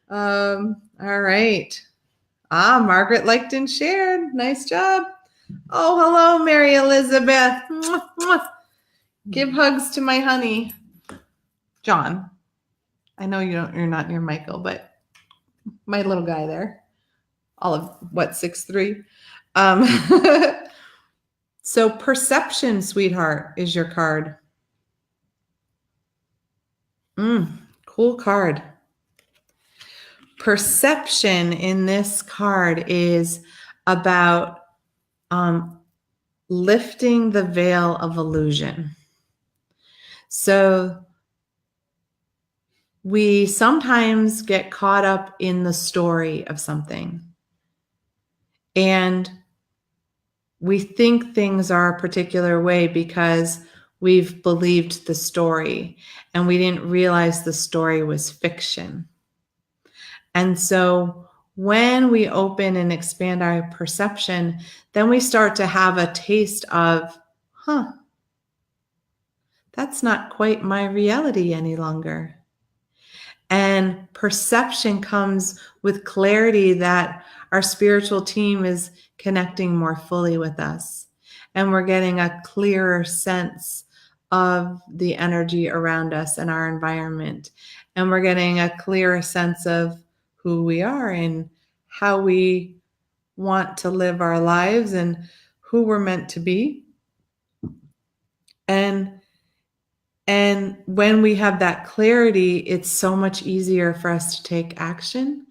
All right. Margaret liked and shared. Nice job. Oh, hello, Mary Elizabeth. Mwah, mwah. Give hugs to my honey, John. I know you're not near Michael, but my little guy there. All of 6'3". So perception, sweetheart, is your card. Cool card. Perception in this card is about lifting the veil of illusion. So we sometimes get caught up in the story of something, and we think things are a particular way because we've believed the story and we didn't realize the story was fiction. And so when we open and expand our perception, then we start to have a taste of, that's not quite my reality any longer. And perception comes with clarity that our spiritual team is connecting more fully with us. And we're getting a clearer sense of the energy around us and our environment. And we're getting a clearer sense of who we are and how we want to live our lives and who we're meant to be. And when we have that clarity, it's so much easier for us to take action.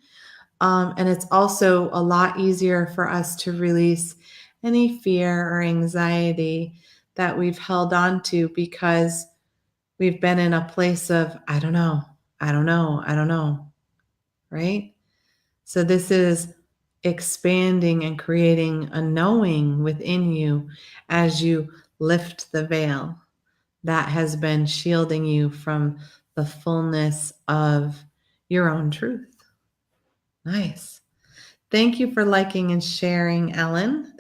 And it's also a lot easier for us to release any fear or anxiety that we've held on to because we've been in a place of, I don't know, right? So this is expanding and creating a knowing within you as you lift the veil that has been shielding you from the fullness of your own truth. Nice. Thank you for liking and sharing, Ellen.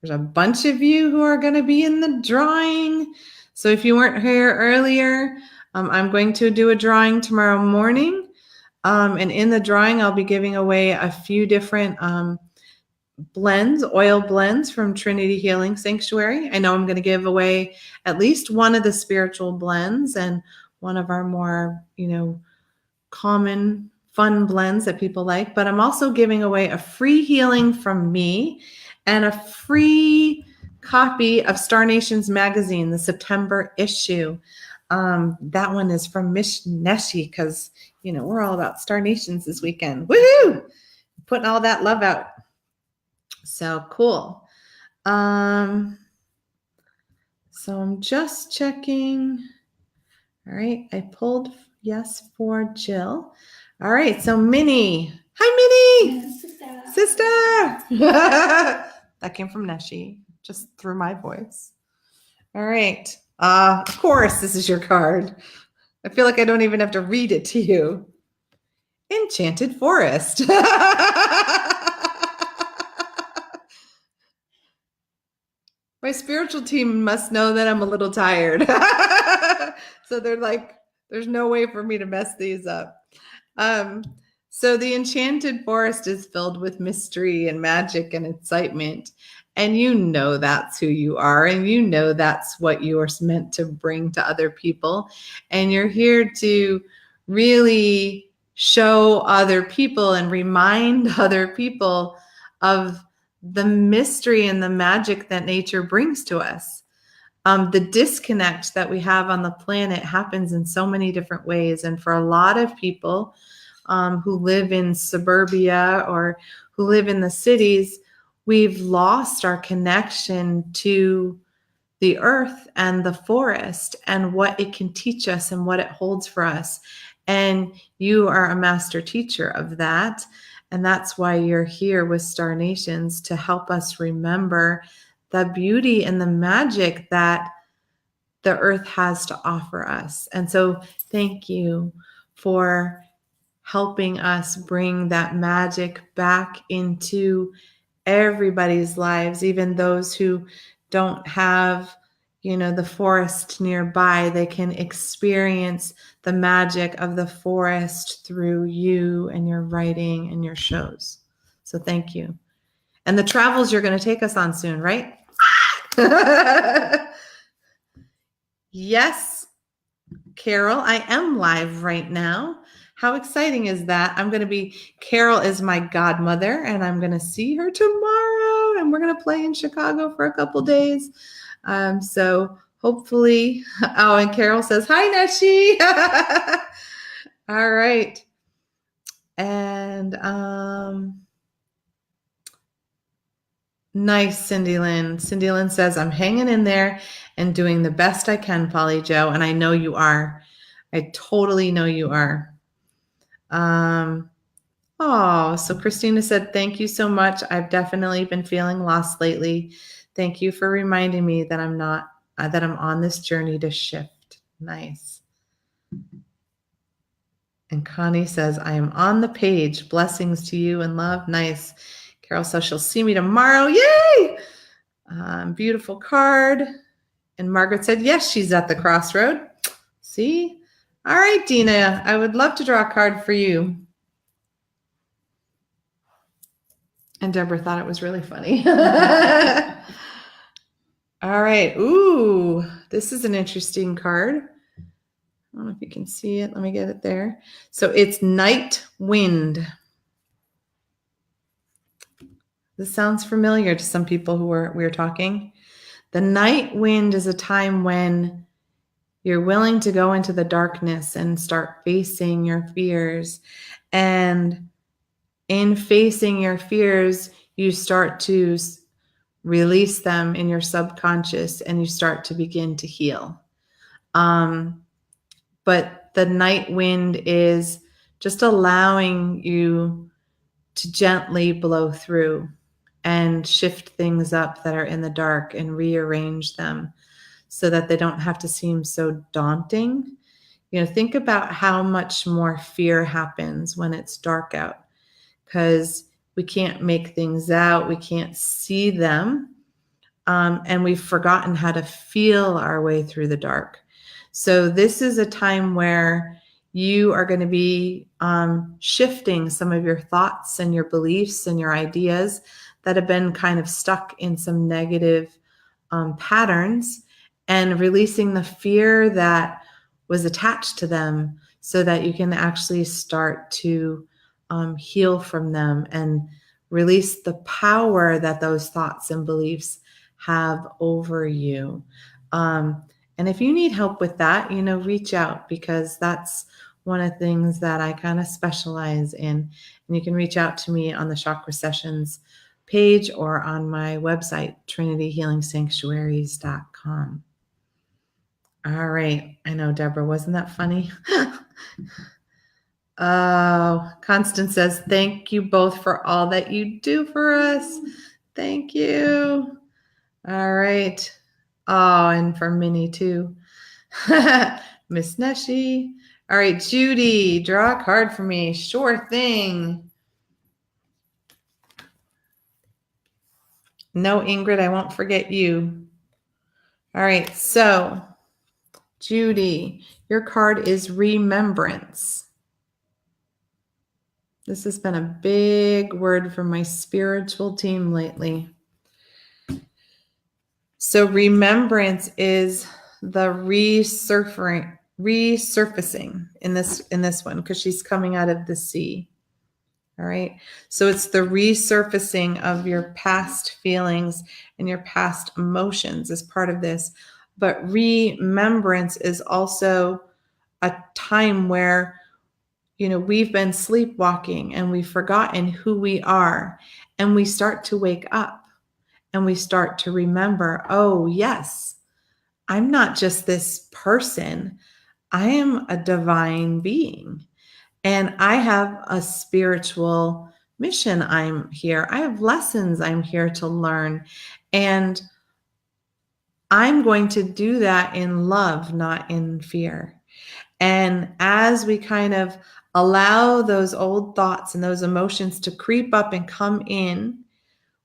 There's a bunch of you who are going to be in the drawing. So if you weren't here earlier, I'm going to do a drawing tomorrow morning. And in the drawing, I'll be giving away a few different blends, oil blends from Trinity Healing Sanctuary. I know I'm going to give away at least one of the spiritual blends and one of our more, common fun blends that people like, but I'm also giving away a free healing from me and a free copy of Star Nations magazine, the September issue. That one is from Miss Neshi because, we're all about Star Nations this weekend. Woohoo! Putting all that love out. So cool. So I'm just checking. All right, I pulled yes for Jill. All right, so Minnie. Hi, Minnie. Sister. That came from Neshi, just through my voice. All right. Of course, this is your card. I feel like I don't even have to read it to you. Enchanted Forest. My spiritual team must know that I'm a little tired. So they're like, there's no way for me to mess these up. So the Enchanted Forest is filled with mystery and magic and excitement. And that's who you are. And that's what you are meant to bring to other people. And you're here to really show other people and remind other people of the mystery and the magic that nature brings to us. The disconnect that we have on the planet happens in so many different ways. And for a lot of people who live in suburbia or who live in the cities, we've lost our connection to the earth and the forest and what it can teach us and what it holds for us. And you are a master teacher of that. And that's why you're here with Star Nations, to help us remember the beauty and the magic that the earth has to offer us. And so thank you for helping us bring that magic back into everybody's lives, even those who don't have the forest nearby. They can experience the magic of the forest through you and your writing and your shows. So thank you. And the travels you're going to take us on soon, right? Yes, Carol, I am live right now. How exciting is that? Carol is my godmother, and I'm going to see her tomorrow, and we're going to play in Chicago for a couple days. So hopefully, and Carol says, hi, Neshi. All right. And nice, Cindy Lynn. Cindy Lynn says, I'm hanging in there and doing the best I can, Polly Joe. And I know you are. I totally know you are. Oh, so Christina said, thank you so much. I've definitely been feeling lost lately. Thank you for reminding me that I'm not, that I'm on this journey to shift. Nice. And Connie says, I am on the page. Blessings to you and love. Nice. Carol says she'll see me tomorrow. Yay! Beautiful card. And Margaret said, yes, she's at the crossroad. See? All right, Dina, I would love to draw a card for you. And Deborah thought it was really funny. All right. Ooh, this is an interesting card. I don't know if you can see it. Let me get it there. So it's Night Wind. This sounds familiar to some people who we were talking. The night wind is a time when you're willing to go into the darkness and start facing your fears. And in facing your fears, you start to release them in your subconscious and you start to begin to heal. But the night wind is just allowing you to gently blow through and shift things up that are in the dark and rearrange them so that they don't have to seem so daunting. You know, think about how much more fear happens when it's dark out because we can't make things out, we can't see them, and we've forgotten how to feel our way through the dark. So this is a time where you are going to be shifting some of your thoughts and your beliefs and your ideas that have been kind of stuck in some negative patterns and releasing the fear that was attached to them so that you can actually start to heal from them and release the power that those thoughts and beliefs have over you. And if you need help with that, you know, reach out because that's one of the things that I kind of specialize in. And you can reach out to me on the Chakra Sessions page or on my website, trinityhealingsanctuaries.com. All right. I know, Deborah, wasn't that funny? Oh, Constance says, thank you both for all that you do for us. Thank you. All right. Oh, and for Minnie too. Miss Neshi. All right, Judy, draw a card for me. Sure thing. No, Ingrid, I won't forget you. All right, so Judy, your card is Remembrance. This has been a big word from my spiritual team lately. So remembrance is the resurfacing in this one because she's coming out of the sea. All right. So it's the resurfacing of your past feelings and your past emotions as part of this. But remembrance is also a time where, you know, we've been sleepwalking and we've forgotten who we are, and we start to wake up and we start to remember, oh, yes, I'm not just this person. I am a divine being and I have a spiritual mission. I'm here. I have lessons I'm here to learn. And I'm going to do that in love, not in fear. And as we kind of allow those old thoughts and those emotions to creep up and come in,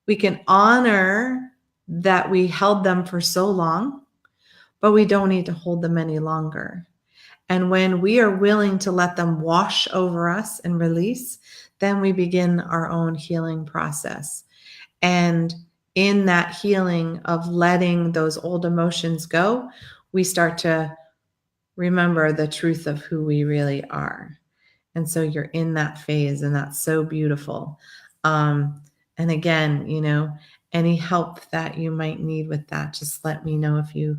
we can honor that we held them for so long, but we don't need to hold them any longer. And when we are willing to let them wash over us and release, then we begin our own healing process. And in that healing of letting those old emotions go, we start to remember the truth of who we really are. And so you're in that phase, and that's so beautiful. And again, you know, any help that you might need with that, just let me know if you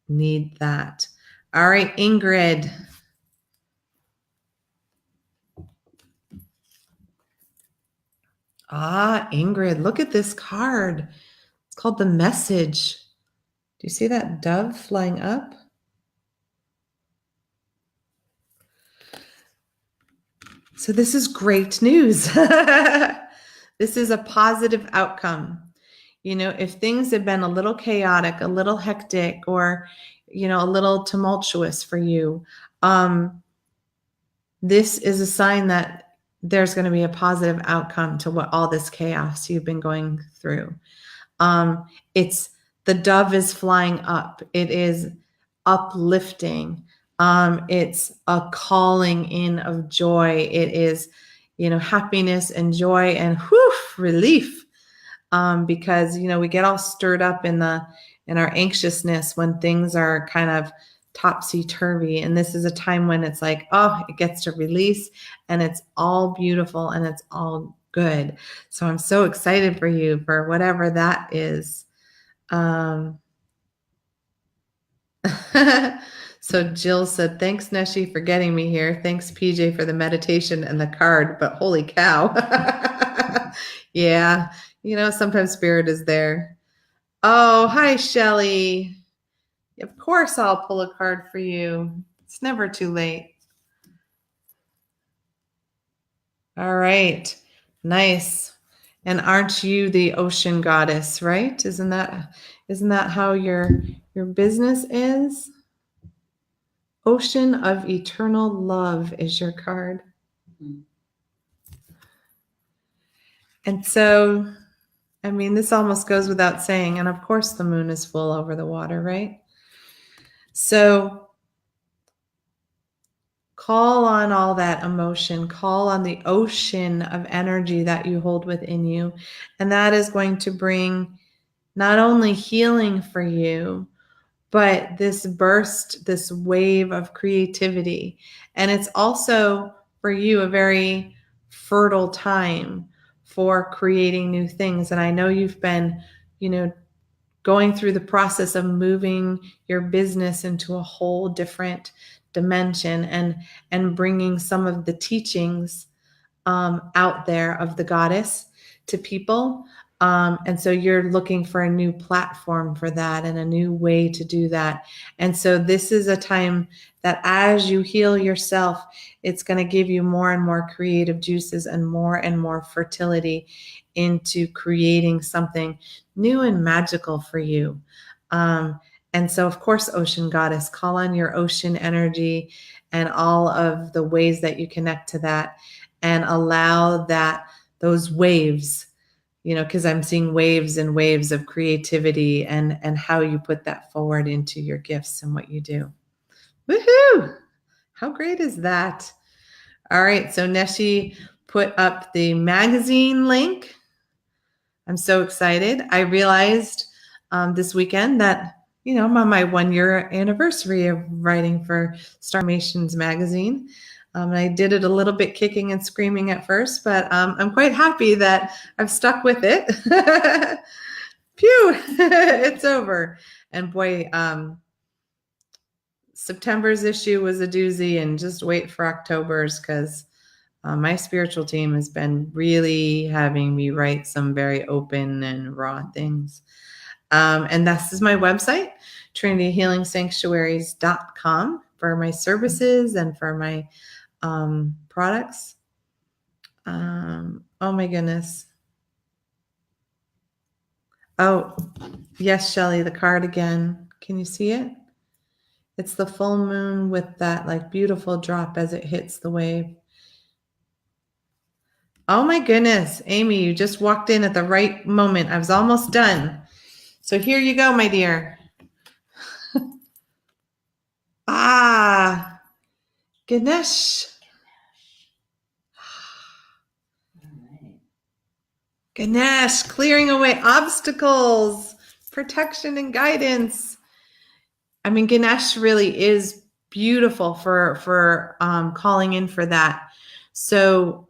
need that. All right, Ingrid. Ingrid, look at this card. It's called the Message. Do you see that dove flying up? So this is great news. This is a positive outcome. If things have been a little chaotic, a little hectic, or, a little tumultuous for you, this is a sign that there's going to be a positive outcome to what all this chaos you've been going through. It's the dove is flying up. It is uplifting. It's a calling in of joy. It is, happiness and joy and relief. Because we get all stirred up in our anxiousness when things are kind of topsy-turvy, and this is a time when it's like, it gets to release, and it's all beautiful and it's all good. So I'm so excited for you for whatever that is. So Jill said, thanks, Neshi, for getting me here. Thanks, PJ, for the meditation and the card, but holy cow. Yeah, sometimes spirit is there. Oh, hi, Shelly. Of course I'll pull a card for you. It's never too late. All right. Nice. And aren't you the ocean goddess, right? Isn't that how your business is? Ocean of eternal love is your card. Mm-hmm. And so, this almost goes without saying. And of course the moon is full over the water, right? So call on all that emotion, call on the ocean of energy that you hold within you. And that is going to bring not only healing for you, but this burst, this wave of creativity. And it's also for you a very fertile time for creating new things. And I know you've been, going through the process of moving your business into a whole different dimension and bringing some of the teachings out there of the goddess to people. And so you're looking for a new platform for that and a new way to do that. And so this is a time that as you heal yourself, it's going to give you more and more creative juices and more fertility into creating something new and magical for you. And so, of course, Ocean Goddess, call on your ocean energy and all of the ways that you connect to that, and allow those waves, because I'm seeing waves and waves of creativity and how you put that forward into your gifts and what you do. Woohoo! How great is that? All right, so Neshi put up the magazine link. I'm so excited. I realized this weekend that, I'm on my 1-year anniversary of writing for Star Nations magazine. I did it a little bit kicking and screaming at first, but I'm quite happy that I've stuck with it. Phew, it's over. And boy, September's issue was a doozy, and just wait for October's, because my spiritual team has been really having me write some very open and raw things. And this is my website, trinityhealingsanctuaries.com, for my services and for my products. Oh my goodness. Oh, yes, Shelly, the card again. Can you see it? It's the full moon with that beautiful drop as it hits the wave. Oh my goodness, Amy, you just walked in at the right moment. I was almost done. So here you go, my dear. Ganesh. Ganesh, clearing away obstacles, protection and guidance. Ganesh really is beautiful for calling in for that. So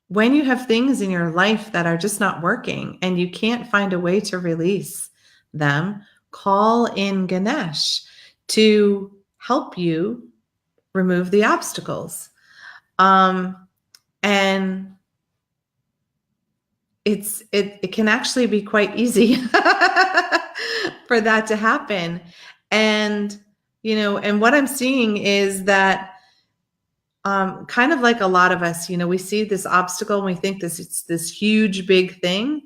when you have things in your life that are just not working and you can't find a way to release them, call in Ganesh to help you remove the obstacles. And it can actually be quite easy for that to happen. And, and what I'm seeing is that kind of like a lot of us, we see this obstacle and we think it's this huge, big thing.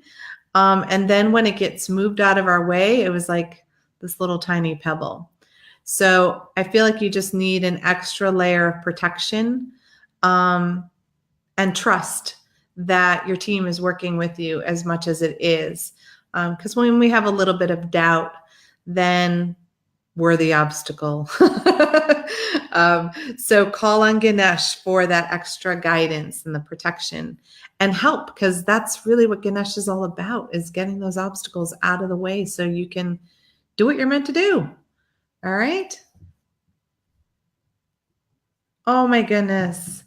And then when it gets moved out of our way, it was like this little tiny pebble. So I feel like you just need an extra layer of protection and trust that your team is working with you as much as it is. Because when we have a little bit of doubt, then we're the obstacle. So call on Ganesh for that extra guidance and the protection and help, because that's really what Ganesh is all about, is getting those obstacles out of the way so you can do what you're meant to do. All right. Oh my goodness.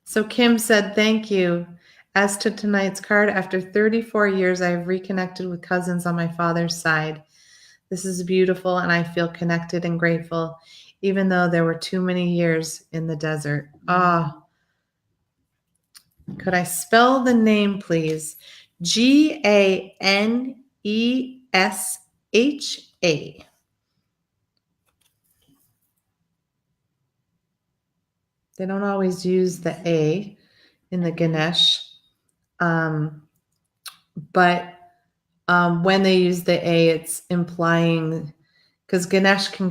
So Kim said, thank you. As to tonight's card, after 34 years, I have reconnected with cousins on my father's side. This is beautiful, and I feel connected and grateful, even though there were too many years in the desert. Ah, could I spell the name, please? Ganesha. They don't always use the A in the Ganesh, but when they use the A, it's implying, because Ganesh can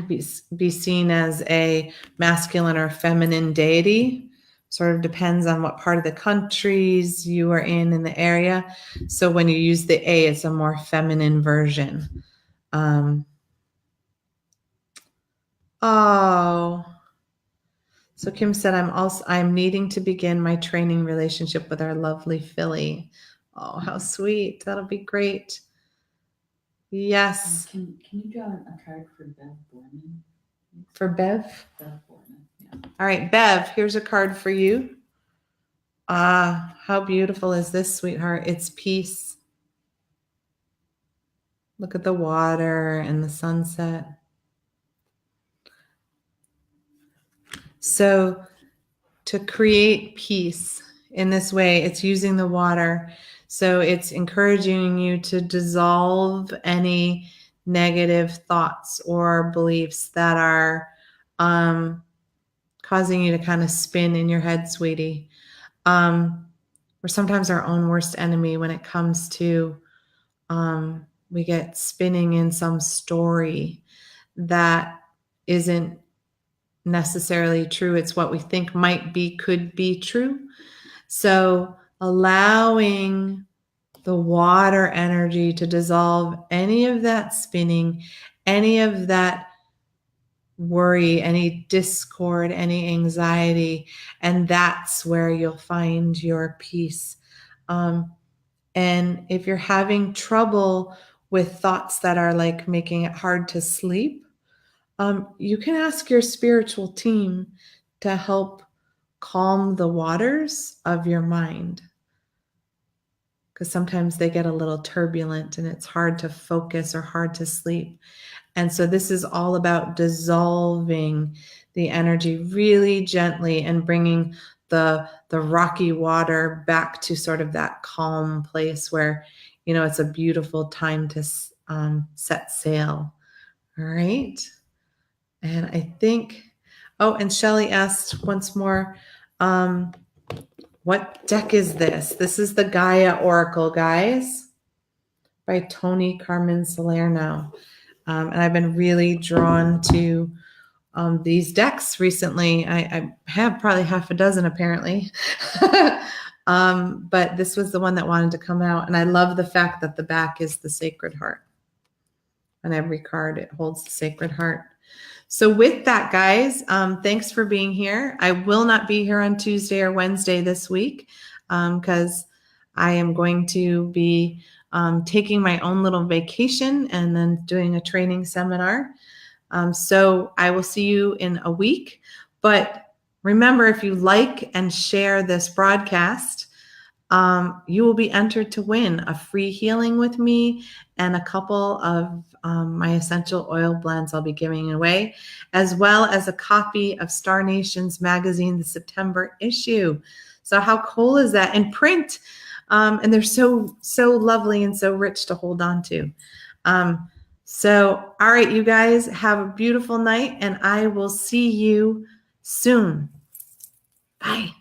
be seen as a masculine or feminine deity. Sort of depends on what part of the countries you are in the area. So when you use the A, it's a more feminine version. So Kim said, I'm needing to begin my training relationship with our lovely filly. Oh, how sweet. That'll be great. Yes. Can you draw a card for Bev Borman? For Bev? Bev Borman, yeah. All right, Bev, here's a card for you. Ah, how beautiful is this, sweetheart? It's peace. Look at the water and the sunset. So to create peace in this way, it's using the water. So it's encouraging you to dissolve any negative thoughts or beliefs that are causing you to kind of spin in your head, sweetie. We're sometimes our own worst enemy when it comes to we get spinning in some story that isn't necessarily true. It's what we think might be, could be true. So allowing the water energy to dissolve any of that spinning, any of that worry, any discord, any anxiety, and that's where you'll find your peace. And if you're having trouble with thoughts that are like making it hard to sleep, you can ask your spiritual team to help calm the waters of your mind, because sometimes they get a little turbulent and it's hard to focus or hard to sleep. And so this is all about dissolving the energy really gently and bringing the rocky water back to sort of that calm place where, it's a beautiful time to set sail. All right. And I think, and Shelly asked once more, what deck is this? This is the Gaia Oracle, guys, by Tony Carmen Salerno. And I've been really drawn to these decks recently. I have probably half a dozen, apparently. But this was the one that wanted to come out. And I love the fact that the back is the Sacred Heart. On every card, it holds the Sacred Heart. So with that, guys, thanks for being here. I will not be here on Tuesday or Wednesday this week because I am going to be taking my own little vacation and then doing a training seminar. So I will see you in a week. But remember, if you like and share this broadcast, you will be entered to win a free healing with me and a couple of my essential oil blends I'll be giving away, as well as a copy of Star Nations magazine, the September issue. So how cool is that? And print, and they're so lovely and so rich to hold on to. So, all right, you guys have a beautiful night, and I will see you soon. Bye.